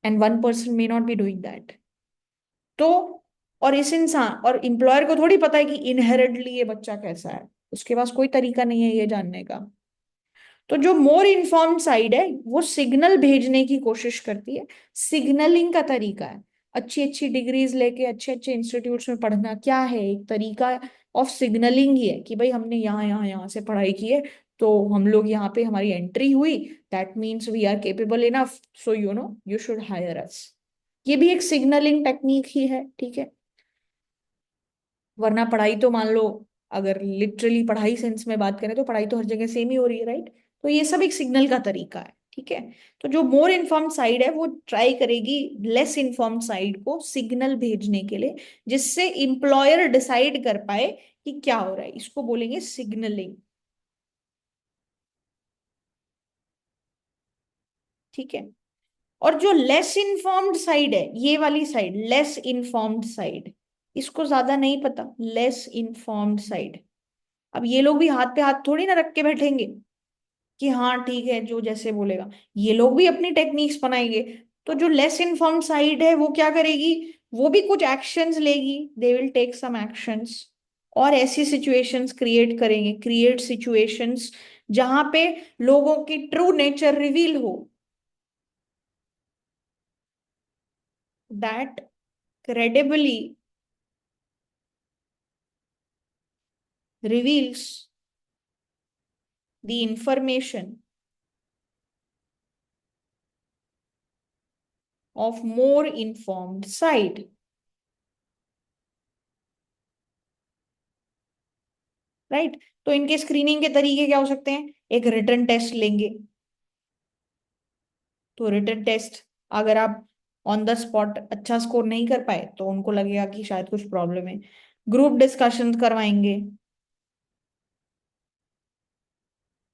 and one person may not be doing that. तो और इस इंसान और employer को थोड़ी पता है कि इनहेरेंटली ये बच्चा कैसा है, उसके पास कोई तरीका नहीं है ये जानने का। तो जो मोर इन्फॉर्म्ड साइड है वो सिग्नल भेजने की कोशिश करती है। सिग्नलिंग का तरीका है अच्छी अच्छी डिग्रीज लेके अच्छे अच्छे इंस्टीट्यूट्स में पढ़ना। क्या है? एक तरीका ऑफ सिग्नलिंग ही है कि भाई हमने यहाँ से पढ़ाई की है, तो हम लोग यहाँ पे हमारी एंट्री हुई, that means we are capable enough, so you should hire us. ये भी एक सिग्नलिंग टेक्निक ही है, ठीक है। वरना पढ़ाई तो मान लो, अगर लिटरली पढ़ाई सेंस में बात करें तो पढ़ाई तो हर जगह सेम ही हो रही है, राइट। तो ये सब एक सिग्नल का तरीका है, ठीक है। तो जो मोर इन्फॉर्म्ड साइड है वो ट्राई करेगी लेस इन्फॉर्म्ड साइड को सिग्नल भेजने के लिए, जिससे इंप्लॉयर डिसाइड कर पाए कि क्या हो रहा है। इसको बोलेंगे सिग्नलिंग, ठीक है। और जो लेस इन्फॉर्म्ड साइड है, ये वाली साइड, लेस इन्फॉर्म्ड साइड, इसको ज्यादा नहीं पता, लेस इन्फॉर्म्ड साइड। अब ये लोग भी हाथ पे हाथ थोड़ी ना रख के बैठेंगे कि हाँ ठीक है जो जैसे बोलेगा। ये लोग भी अपनी टेक्निक्स बनाएंगे। तो जो लेस इन्फॉर्म्ड साइड है वो क्या करेगी? वो भी कुछ एक्शंस लेगी, they will take some actions. और ऐसी सिचुएशंस क्रिएट करेंगे, क्रिएट सिचुएशंस जहां पे लोगों की ट्रू नेचर रिवील हो, that credibly reveals the information of more informed side, right. तो इनके स्क्रीनिंग के तरीके क्या हो सकते हैं? एक रिटन टेस्ट लेंगे, तो रिटन टेस्ट अगर आप ऑन द स्पॉट अच्छा स्कोर नहीं कर पाए तो उनको लगेगा कि शायद कुछ प्रॉब्लम है। ग्रुप डिस्कशन करवाएंगे,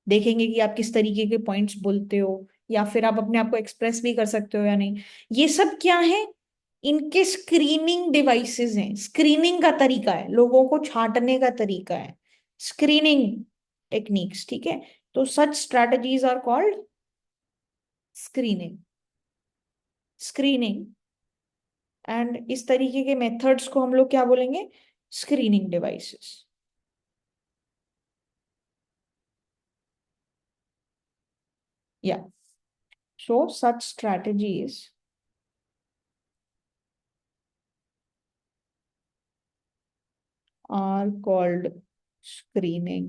देखेंगे कि आप किस तरीके के पॉइंट्स बोलते हो, या फिर आप अपने आप को एक्सप्रेस भी कर सकते हो या नहीं। ये सब क्या है? इनके स्क्रीनिंग डिवाइसेस हैं, स्क्रीनिंग का तरीका है, लोगों को छांटने का तरीका है, स्क्रीनिंग टेक्निक्स, ठीक है। तो such strategies are called screening, screening. And इस तरीके के मेथड्स को हम लोग क्या बोलेंगे? स्क्रीनिंग डिवाइसेस, या सो सच strategies are called screening,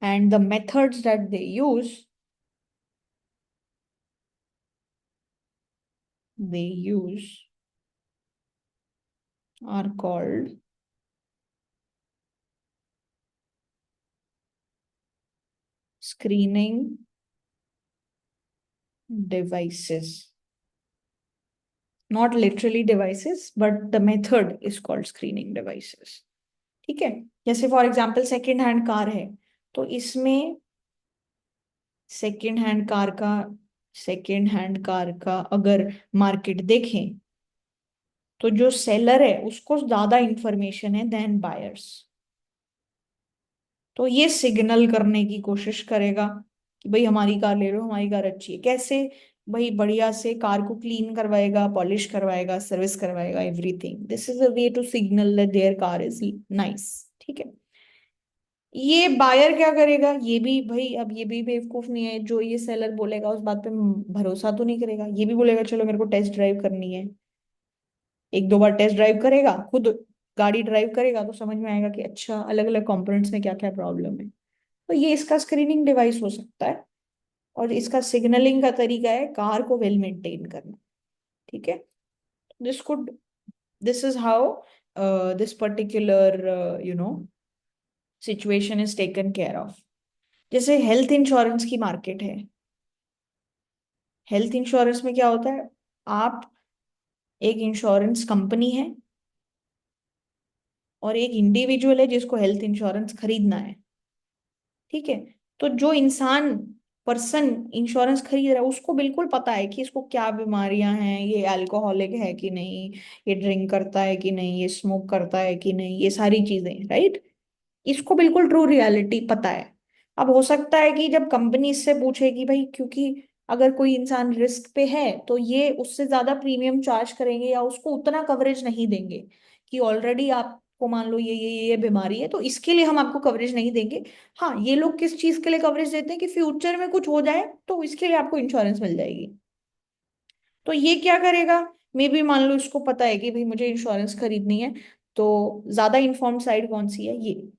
and the methods that they use are called screening devices. Not literally devices, but the method is called screening devices. ठीक है, जैसे for example second hand car है, तो इसमें second hand car का अगर market देखें तो जो सेलर है उसको ज्यादा इंफॉर्मेशन है देन बायर्स। तो ये सिग्नल करने की कोशिश करेगा कि भाई हमारी कार ले लो, हमारी कार अच्छी है। कैसे? भाई बढ़िया से कार को क्लीन करवाएगा, पॉलिश करवाएगा, सर्विस करवाएगा, everything. This is a way to signal that their car is nice. ठीक है, ये बायर क्या करेगा? ये भी भाई, अब ये भी बेवकूफ नहीं है, जो ये सेलर बोलेगा उस बात पे भरोसा तो नहीं करेगा। ये भी बोलेगा चलो मेरे को टेस्ट ड्राइव करनी है, एक दो बार टेस्ट ड्राइव करेगा, खुद गाड़ी ड्राइव करेगा तो समझ में आएगा कि अच्छा अलग अलग कंपोनेंट्स में क्या क्या प्रॉब्लम है। तो ये इसका स्क्रीनिंग डिवाइस हो सकता है, और इसका सिग्नलिंग का तरीका है कार को वेल मेंटेन करना। ठीक है, this could this is how this particular situation is taken care of. जैसे हेल्थ इंश्योरेंस की मार्केट है। हेल्थ इंश्योरेंस में क्या होता है? आप एक इंश्योरेंस कंपनी है और एक इंडिविजुअल है जिसको हेल्थ इंश्योरेंस खरीदना है। ठीक है, तो जो इंसान पर्सन इंश्योरेंस खरीद रहा है उसको बिल्कुल पता है कि इसको क्या बीमारियां हैं, ये अल्कोहलिक है कि नहीं, ये ड्रिंक करता है कि नहीं, ये स्मोक करता है कि नहीं, ये सारी चीजें, राइट। इसको बिल्कुल ट्रू रियलिटी पता है। अब हो सकता है कि जब कंपनी इससे पूछे कि भाई, क्योंकि अगर कोई इंसान रिस्क पे है तो ये उससे ज्यादा प्रीमियम चार्ज करेंगे या उसको उतना कवरेज नहीं देंगे कि ऑलरेडी आपको मान लो ये बीमारी है तो इसके लिए हम आपको कवरेज नहीं देंगे। हाँ, ये लोग किस चीज के लिए कवरेज देते हैं कि फ्यूचर में कुछ हो जाए तो इसके लिए आपको इंश्योरेंस मिल जाएगी। तो ये क्या करेगा? मे बी मान लो इसको पता है कि भाई मुझे इंश्योरेंस खरीदनी है, तो ज्यादा इन्फॉर्म्ड साइड कौन सी है? ये।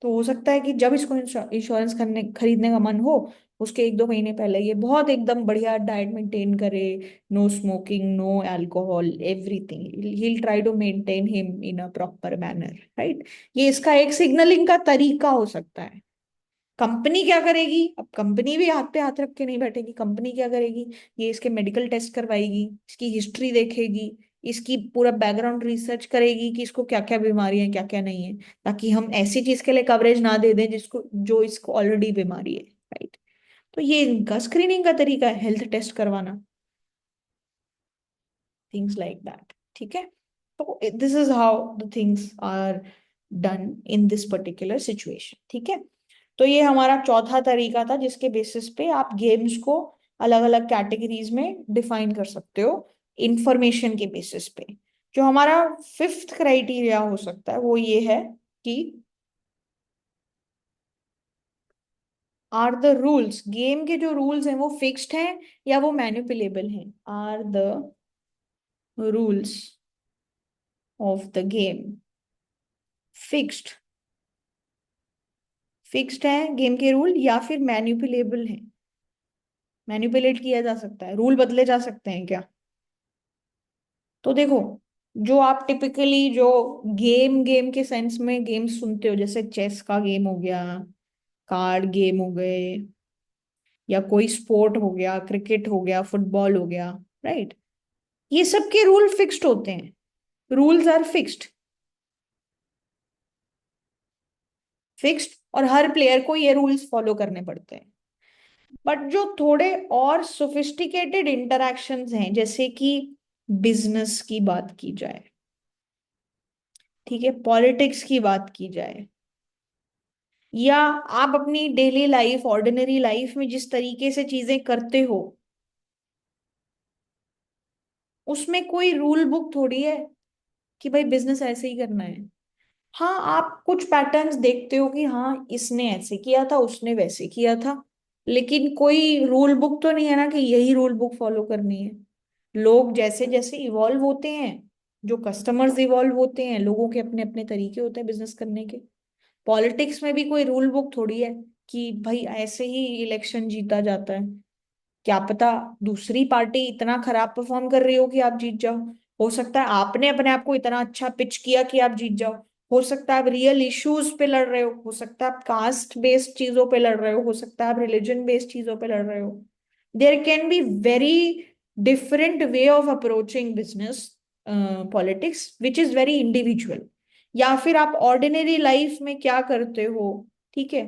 तो हो सकता है कि जब इसको इंश्योरेंस करने खरीदने का मन हो, उसके एक दो महीने पहले ये बहुत एकदम बढ़िया डाइट मेंटेन करे, no smoking, no alcohol, everything ही try to maintain him in a proper manner, right. ये इसका एक सिग्नलिंग का तरीका हो सकता है। कंपनी क्या करेगी? अब कंपनी भी हाथ पे हाथ रख के नहीं बैठेगी। कंपनी क्या करेगी? ये इसके मेडिकल टेस्ट करवाएगी, इसकी हिस्ट्री देखेगी, इसकी पूरा बैकग्राउंड रिसर्च करेगी कि इसको क्या क्या बीमारी है, क्या क्या नहीं है, ताकि हम ऐसी चीज के लिए कवरेज ना दे दें जिसको जो इसको ऑलरेडी बीमारी है, राइट। तो ये इनका स्क्रीनिंग का तरीका है, हेल्थ टेस्ट करवाना, थिंग्स लाइक दैट। ठीक है, तो this is how the things are done in this particular situation. ठीक है, तो ये हमारा चौथा तरीका था जिसके बेसिस पे आप गेम्स को अलग अलग कैटेगरीज में डिफाइन कर सकते हो इंफॉर्मेशन के बेसिस पे। जो हमारा फिफ्थ क्राइटेरिया हो सकता है वो ये है कि आर द रूल्स, गेम के जो रूल्स हैं वो फिक्स्ड हैं या वो मैनिपुलेबल हैं। Are the rules of the game fixed, fixed है गेम के रूल, या फिर मैनिपुलेबल है, मैनिपुलेट किया जा सकता है, रूल बदले जा सकते हैं क्या? तो देखो, जो आप टिपिकली जो गेम गेम के सेंस में गेम्स सुनते हो, जैसे चेस का गेम हो गया, कार्ड गेम हो गए, या कोई स्पोर्ट हो गया, क्रिकेट हो गया, फुटबॉल हो गया, राइट, ये सब के रूल फिक्स्ड होते हैं। रूल्स आर फिक्स्ड, फिक्स्ड, और हर प्लेयर को ये रूल्स फॉलो करने पड़ते हैं। बट जो थोड़े और सोफिस्टिकेटेड इंटरैक्शंस हैं, जैसे कि बिजनेस की बात की जाए, ठीक है, पॉलिटिक्स की बात की जाए, या आप अपनी डेली लाइफ, ऑर्डिनरी लाइफ में जिस तरीके से चीजें करते हो, उसमें कोई रूल बुक थोड़ी है कि भाई बिजनेस ऐसे ही करना है। हाँ, आप कुछ पैटर्न्स देखते हो कि हाँ इसने ऐसे किया था, उसने वैसे किया था, लेकिन कोई रूल बुक तो नहीं है ना कि यही रूल बुक फॉलो करनी है। लोग जैसे जैसे इवॉल्व होते हैं, जो कस्टमर्स इवॉल्व होते हैं, लोगों के अपने अपने तरीके होते हैं बिजनेस करने के। पॉलिटिक्स में भी कोई रूल बुक थोड़ी है कि भाई ऐसे ही इलेक्शन जीता जाता है। क्या पता दूसरी पार्टी इतना खराब परफॉर्म कर रही हो कि आप जीत जाओ। हो सकता है आपने अपने आप को इतना अच्छा पिच किया कि आप जीत जाओ। हो सकता है आप रियल इश्यूज पे लड़ रहे हो सकता है आप कास्ट बेस्ड चीजों पे लड़ रहे हो सकता है आप रिलीजन बेस्ड चीजों पे लड़ रहे हो। There can be very different way of approaching business politics which is very individual. या फिर आप ऑर्डिनरी लाइफ में क्या करते हो, ठीक है,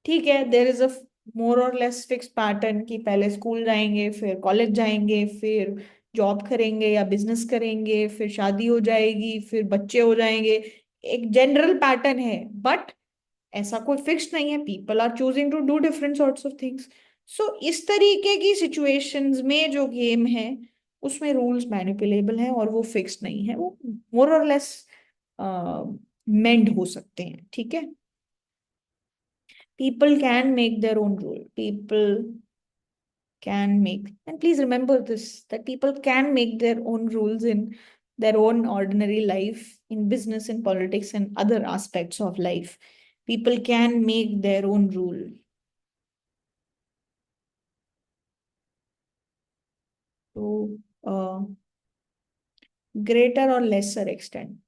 ठीक है, देर इज अ मोर और लेस फिक्स पैटर्न कि पहले स्कूल जाएंगे फिर कॉलेज जाएंगे फिर जॉब करेंगे या बिजनेस करेंगे फिर शादी हो जाएगी फिर बच्चे हो जाएंगे। एक जनरल पैटर्न है बट ऐसा कोई फिक्स नहीं है। People are choosing to do different sorts of things. So इस तरीके की सिचुएशंस में जो गेम है उसमें रूल्स मैनिपुलेबल हैं और वो फिक्स नहीं है, वो मोर और लेस मेंड हो सकते हैं, ठीक है। People can make their own rule. People can make, and please remember this, that people can make their own rules in their own ordinary life, in business, in politics, and other aspects of life. People can make their own rule to a greater or lesser extent.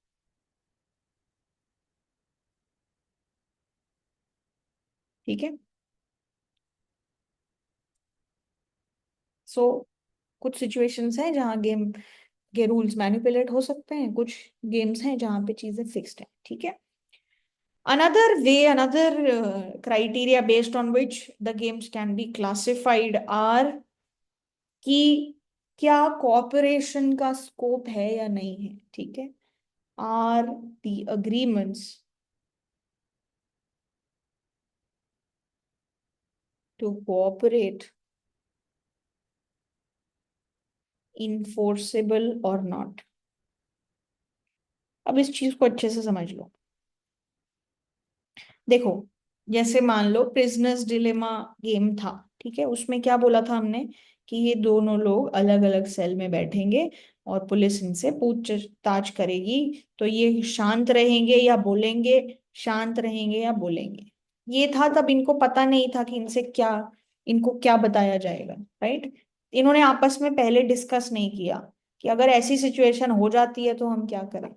ठीक है। सो कुछ situations हैं जहाँ game के rules manipulate हो सकते हैं, कुछ गेम्स हैं जहाँ पे चीजें फिक्स्ड हैं, ठीक है। Another way, another criteria based on which the games can be classified are कि क्या कॉपरेशन का स्कोप है या नहीं है, ठीक है। Are the agreements to cooperate enforceable और नॉट। अब इस चीज को अच्छे से समझ लो। देखो, जैसे मान लो प्रिजनर्स डिलेमा गेम था, ठीक है, उसमें क्या बोला था हमने कि ये दोनों लोग अलग अलग सेल में बैठेंगे और पुलिस इनसे पूछताछ करेगी, तो ये शांत रहेंगे या बोलेंगे, शांत रहेंगे या बोलेंगे। ये था, तब इनको पता नहीं था कि इनसे क्या, इनको क्या बताया जाएगा, राइट। इन्होंने आपस में पहले डिस्कस नहीं किया कि अगर ऐसी सिचुएशन हो जाती है तो हम क्या करें।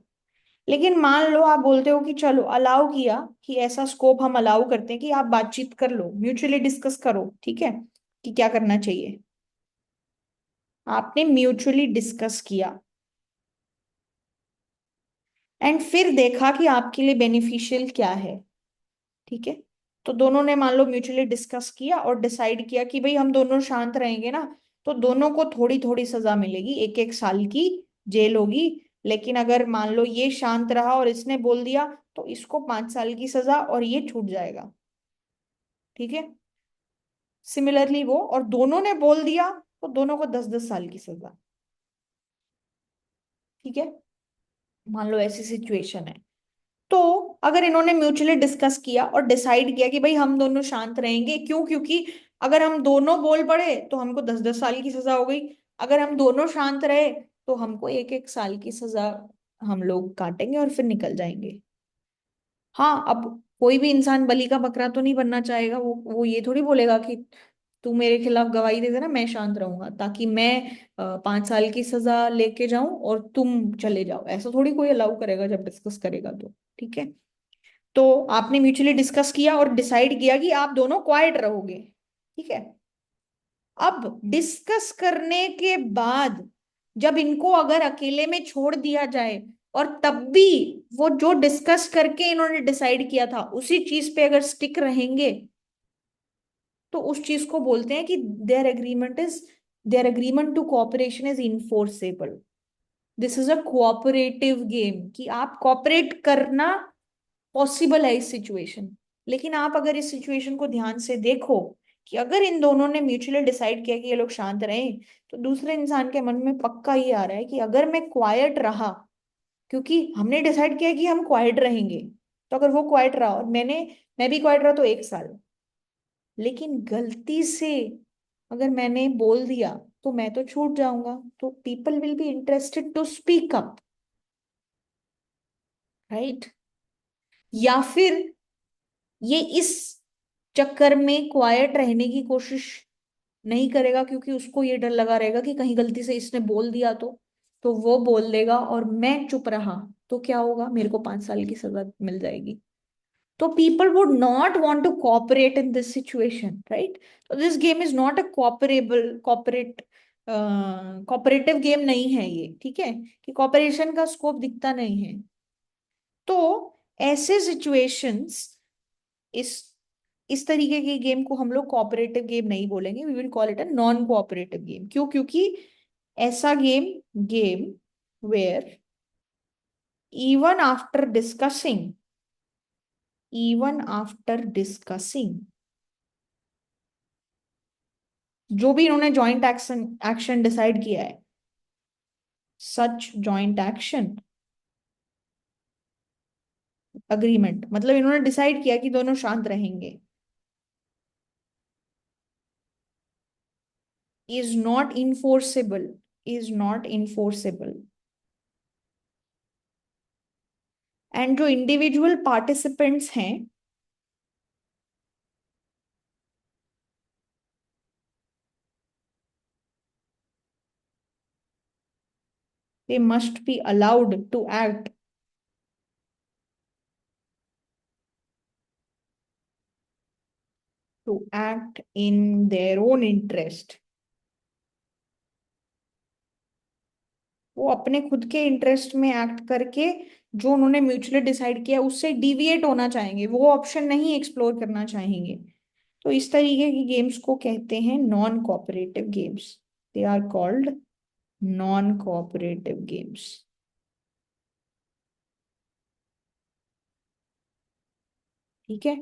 लेकिन मान लो आप बोलते हो कि चलो अलाउ किया, कि ऐसा स्कोप हम अलाउ करते हैं कि आप बातचीत कर लो, म्यूचुअली डिस्कस करो, ठीक है, कि क्या करना चाहिए। आपने म्यूचुअली डिस्कस किया एंड फिर देखा कि आपके लिए बेनिफिशियल क्या है, ठीक है। तो दोनों ने मान लो म्यूचुअली डिस्कस किया और डिसाइड किया कि भाई हम दोनों शांत रहेंगे ना, तो दोनों को थोड़ी थोड़ी सजा मिलेगी, एक एक साल की जेल होगी। लेकिन अगर मान लो ये शांत रहा और इसने बोल दिया तो इसको 5 साल की सजा और ये छूट जाएगा, ठीक है। सिमिलरली वो, और दोनों ने बोल दिया तो दोनों को 10-10 साल की सजा, ठीक है। मान लो ऐसी सिचुएशन है। तो अगर इन्होंने म्यूचुअली डिस्कस किया और डिसाइड किया कि भाई हम दोनों शांत रहेंगे, क्यों, क्योंकि अगर हम दोनों बोल पड़े तो हमको 10-10 साल की सजा हो गई। अगर हम दोनों शांत रहे तो हमको एक एक साल की सजा हम लोग काटेंगे और फिर निकल जाएंगे। हाँ, अब कोई भी इंसान बलि का बकरा तो नहीं बनना चाहेगा। वो ये थोड़ी बोलेगा कि तू मेरे खिलाफ गवाही दे देना, मैं शांत रहूंगा ताकि मैं 5 साल की सजा लेके जाऊं और तुम चले जाओ। ऐसा थोड़ी कोई अलाउ करेगा जब डिस्कस करेगा तो, ठीक है। तो आपने म्यूचुअली डिस्कस किया और डिसाइड किया कि आप दोनों क्वाइट रहोगे, ठीक है। अब डिस्कस करने के बाद जब इनको अगर अकेले में छोड़ दिया जाए और तब भी वो जो डिस्कस करके इन्होंने डिसाइड किया था उसी चीज पे अगर स्टिक रहेंगे, तो उस चीज को बोलते हैं कि there agreement to cooperation is enforceable. This is a cooperative game, कि आप कोऑपरेट करना पॉसिबल है इस सिचुएशन। लेकिन आप अगर इस सिचुएशन को ध्यान से देखो कि अगर इन दोनों ने म्यूचुअली डिसाइड किया कि ये लोग शांत रहें, तो दूसरे इंसान के मन में पक्का ये आ रहा है कि अगर मैं क्वाइट रहा, क्योंकि हमने डिसाइड किया कि हम क्वाइट रहेंगे, तो अगर वो क्वाइट रहा और मैं भी क्वाइट रहा तो 1 साल। लेकिन गलती से अगर मैंने बोल दिया तो मैं तो छूट जाऊंगा, तो people will be interested to speak up, right. या फिर ये इस चक्कर में क्वाइट रहने की कोशिश नहीं करेगा क्योंकि उसको ये डर लगा रहेगा कि कहीं गलती से इसने बोल दिया तो वो बोल देगा और मैं चुप रहा, तो क्या होगा, मेरे को 5 साल की सजा मिल जाएगी। तो people would not want to cooperate in this situation, right? So this game is not a cooperative game नहीं है ये, ठीक है, कि cooperation का स्कोप दिखता नहीं है। तो ऐसे सिचुएशंस, इस इस तरीके की गेम को हम लोग कोऑपरेटिव गेम नहीं बोलेंगे, we will call it a non cooperative game. क्यों? क्योंकि ऐसा game game where even after discussing even after discussing जो भी इन्होंने जॉइंट एक्शन एक्शन डिसाइड किया है, सच जॉइंट एक्शन अग्रीमेंट, मतलब इन्होंने डिसाइड किया कि दोनों शांत रहेंगे, is not enforceable, is not enforceable. And जो इंडिविजुअल पार्टिसिपेंट्स हैं, they must be allowed to act in their own interest। वो अपने खुद के इंटरेस्ट में एक्ट करके जो उन्होंने म्यूचुअली डिसाइड किया उससे डिविएट होना चाहेंगे, वो ऑप्शन नहीं एक्सप्लोर करना चाहेंगे। तो इस तरीके की गेम्स को कहते हैं non cooperative games. They are called non cooperative games. ठीक है।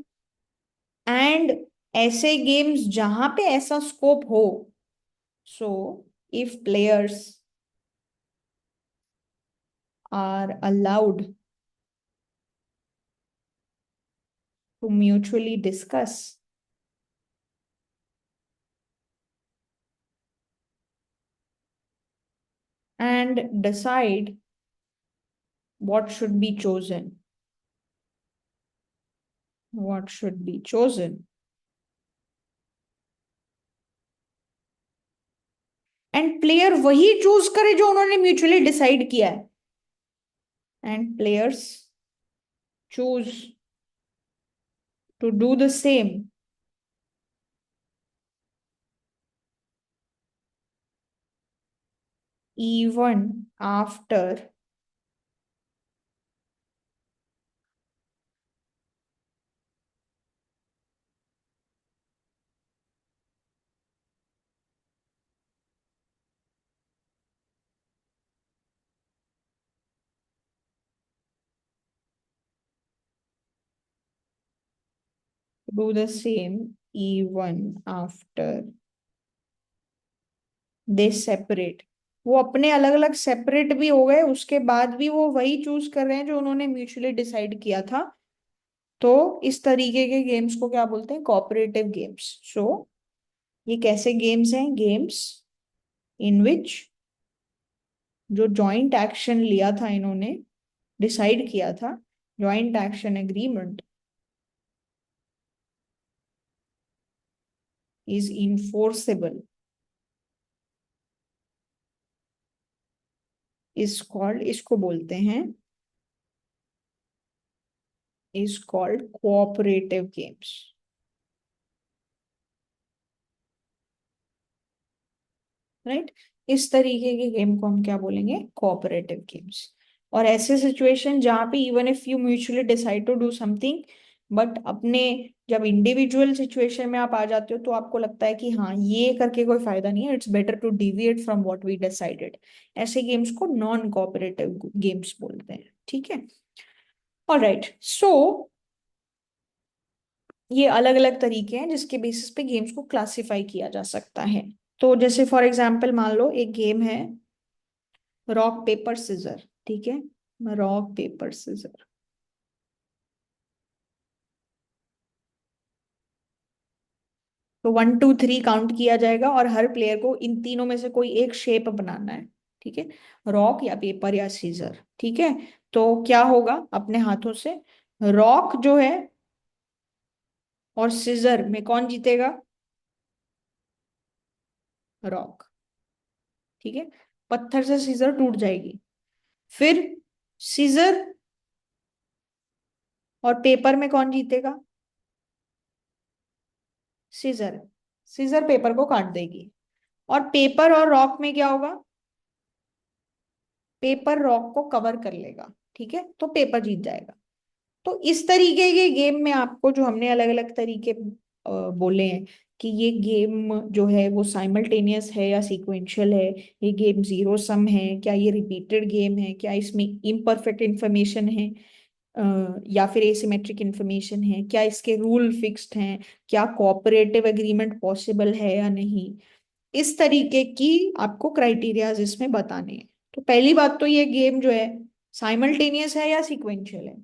एंड ऐसे गेम्स जहां पे ऐसा स्कोप हो, so if players are allowed to mutually discuss and decide what should be chosen, what should be chosen, and player वही choose करे जो उन्होंने म्यूचुअली डिसाइड किया है, and players choose to do the same even after do the same even after they separate। वो अपने अलग अलग सेपरेट भी हो गए, उसके बाद भी वो वही चूज कर रहे हैं जो उन्होंने म्यूचुअली डिसाइड किया था। तो इस तरीके के गेम्स को क्या बोलते हैं? Cooperative games. सो ये कैसे गेम्स हैं? गेम्स इन विच जो जॉइंट एक्शन लिया था इन्होंने, डिसाइड किया था, joint action agreement is enforceable, is called, इसको बोलते हैं, is called cooperative games. Right? इस तरीके के गेम को हम क्या बोलेंगे? Cooperative games. और ऐसे सिचुएशन जहां पे even if you mutually decide to do something, but अपने जब इंडिविजुअल सिचुएशन में आप आ जाते हो तो आपको लगता है कि हाँ ये करके कोई फायदा नहीं है, it's better to deviate from what we decided, ऐसे गेम्स को नॉन कोऑपरेटिव गेम्स बोलते हैं। ठीक है। ऑलराइट, सो ये अलग अलग तरीके हैं जिसके बेसिस पे गेम्स को क्लासिफाई किया जा सकता है। तो जैसे फॉर एग्जाम्पल मान लो एक गेम है रॉक पेपर सिजर। ठीक है, रॉक पेपर सिजर। तो 1 2 3 काउंट किया जाएगा और हर प्लेयर को इन तीनों में से कोई एक शेप बनाना है। ठीक है, रॉक या पेपर या सीजर। ठीक है, तो क्या होगा अपने हाथों से? रॉक जो है और सीजर में कौन जीतेगा? रॉक। ठीक है, पत्थर से सीजर टूट जाएगी। फिर सीजर और पेपर में कौन जीतेगा? सीजर। सीजर पेपर को काट देगी। और पेपर और रॉक में क्या होगा? पेपर रॉक को कवर कर लेगा। ठीक है, तो पेपर जीत जाएगा। तो इस तरीके के गेम में आपको जो हमने अलग अलग तरीके बोले हैं कि ये गेम जो है वो साइमल्टेनियस है या सीक्वेंशियल है, ये गेम जीरो सम है, क्या ये रिपीटेड गेम है, क्या इसमें इम्परफेक्ट इंफॉर्मेशन है, या फिर एसिमेट्रिक इंफॉर्मेशन है, क्या इसके रूल फिक्स्ड हैं, क्या कोऑपरेटिव एग्रीमेंट पॉसिबल है या नहीं, इस तरीके की आपको क्राइटेरियाज इसमें बताने हैं। तो पहली बात तो ये गेम जो है साइमल्टेनियस है या सीक्वेंशियल है,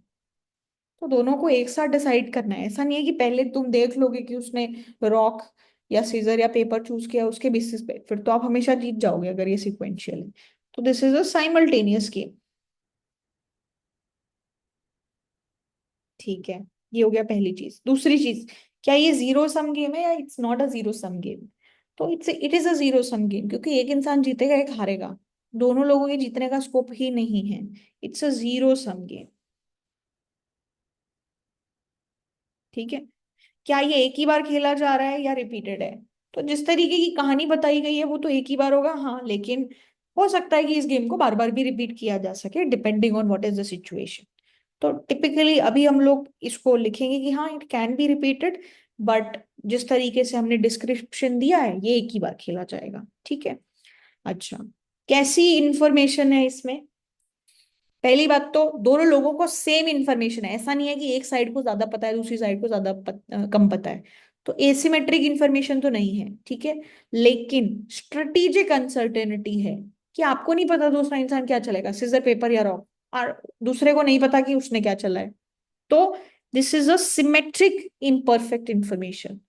तो दोनों को एक साथ डिसाइड करना है। ऐसा नहीं है कि पहले तुम देख लोगे कि उसने रॉक या सीजर या पेपर चूज किया उसके बेसिस पे, फिर तो आप हमेशा जीत जाओगे अगर ये सीक्वेंशियल है। तो this is a simultaneous game. ठीक है, ये हो गया पहली चीज। दूसरी चीज, क्या ये जीरो सम गेम है या it's not a zero sum game? तो it is a zero sum game, क्योंकि एक इंसान जीतेगा एक हारेगा, दोनों लोगों के जीतने का स्कोप ही नहीं है। It's a zero sum game. ठीक है। क्या ये एक ही बार खेला जा रहा है या रिपीटेड है? तो जिस तरीके की कहानी बताई गई है वो तो एक ही बार होगा, हाँ, लेकिन हो सकता है कि इस गेम को बार बार भी रिपीट किया जा सके depending on what is the situation. तो टिपिकली अभी हम लोग इसको लिखेंगे कि हाँ, it can be repeated, but जिस तरीके से हमने डिस्क्रिप्शन दिया है ये एक ही बार खेला जाएगा। ठीक है। अच्छा, कैसी इंफॉर्मेशन है इसमें? पहली बात तो दोनों लोगों को सेम इंफॉर्मेशन है, ऐसा नहीं है कि एक साइड को ज्यादा पता है दूसरी साइड को ज्यादा कम पता है। तो एसिमेट्रिक इंफॉर्मेशन तो नहीं है, ठीक है। लेकिन स्ट्रेटेजिक अनसर्टेनिटी है कि आपको नहीं पता दूसरा इंसान क्या चलेगा, सीजर पेपर या रॉक, और दूसरे को नहीं पता कि उसने क्या चला है। तो this is a symmetric imperfect information.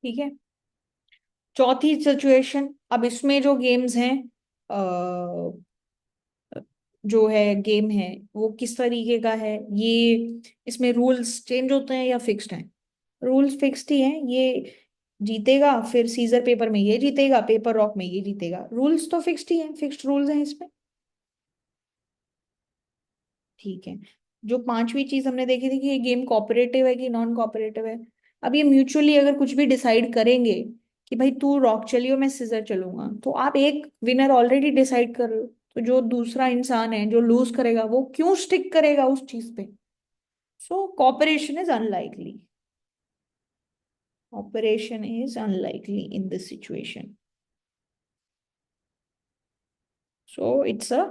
ठीक है। चौथी सिचुएशन, अब इसमें जो गेम्स हैं, जो है गेम है वो किस तरीके का है ये, इसमें रूल्स चेंज होते हैं या फिक्स्ड हैं? रूल्स फिक्स्ड ही हैं। ये जीतेगा फिर सीजर पेपर में ये जीतेगा, पेपर रॉक में ये जीतेगा, रूल्स तो फिक्स्ड ही हैं, फिक्स्ड रूल्स हैं इसमें। ठीक है। जो पांचवी चीज हमने देखी थी कि ये गेम कोऑपरेटिव है कि नॉन कोऑपरेटिव है। अब ये म्यूचुअली अगर कुछ भी डिसाइड करेंगे कि भाई तू रॉक चलियो मैं सिजर चलूंगा, तो आप एक विनर ऑलरेडी डिसाइड कर रहे हो, तो जो दूसरा इंसान है जो लूज करेगा वो क्यों स्टिक करेगा उस चीज पे? So cooperation is unlikely. Operation is unlikely in this situation. So it's a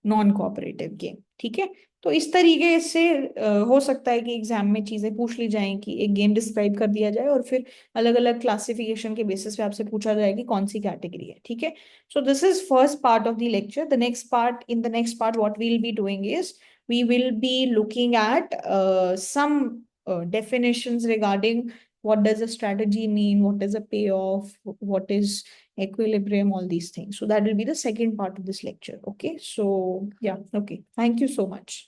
non cooperative game. ठीक है। तो इस तरीके से हो सकता है कि एग्जाम में चीजें पूछ ली जाएं कि एक गेम डिस्क्राइब कर दिया जाए और फिर अलग अलग क्लासिफिकेशन के बेसिस पे आपसे पूछा जाए कि कौन सी कैटेगरी है। ठीक है। So this is first part of the lecture. The next part, in the next part what we will be doing is we will be looking at some definitions regarding what does a strategy mean, what is a payoff, what is equilibrium, all these things. So that will be the second part of this lecture. Okay. So yeah. Okay. Thank you so much.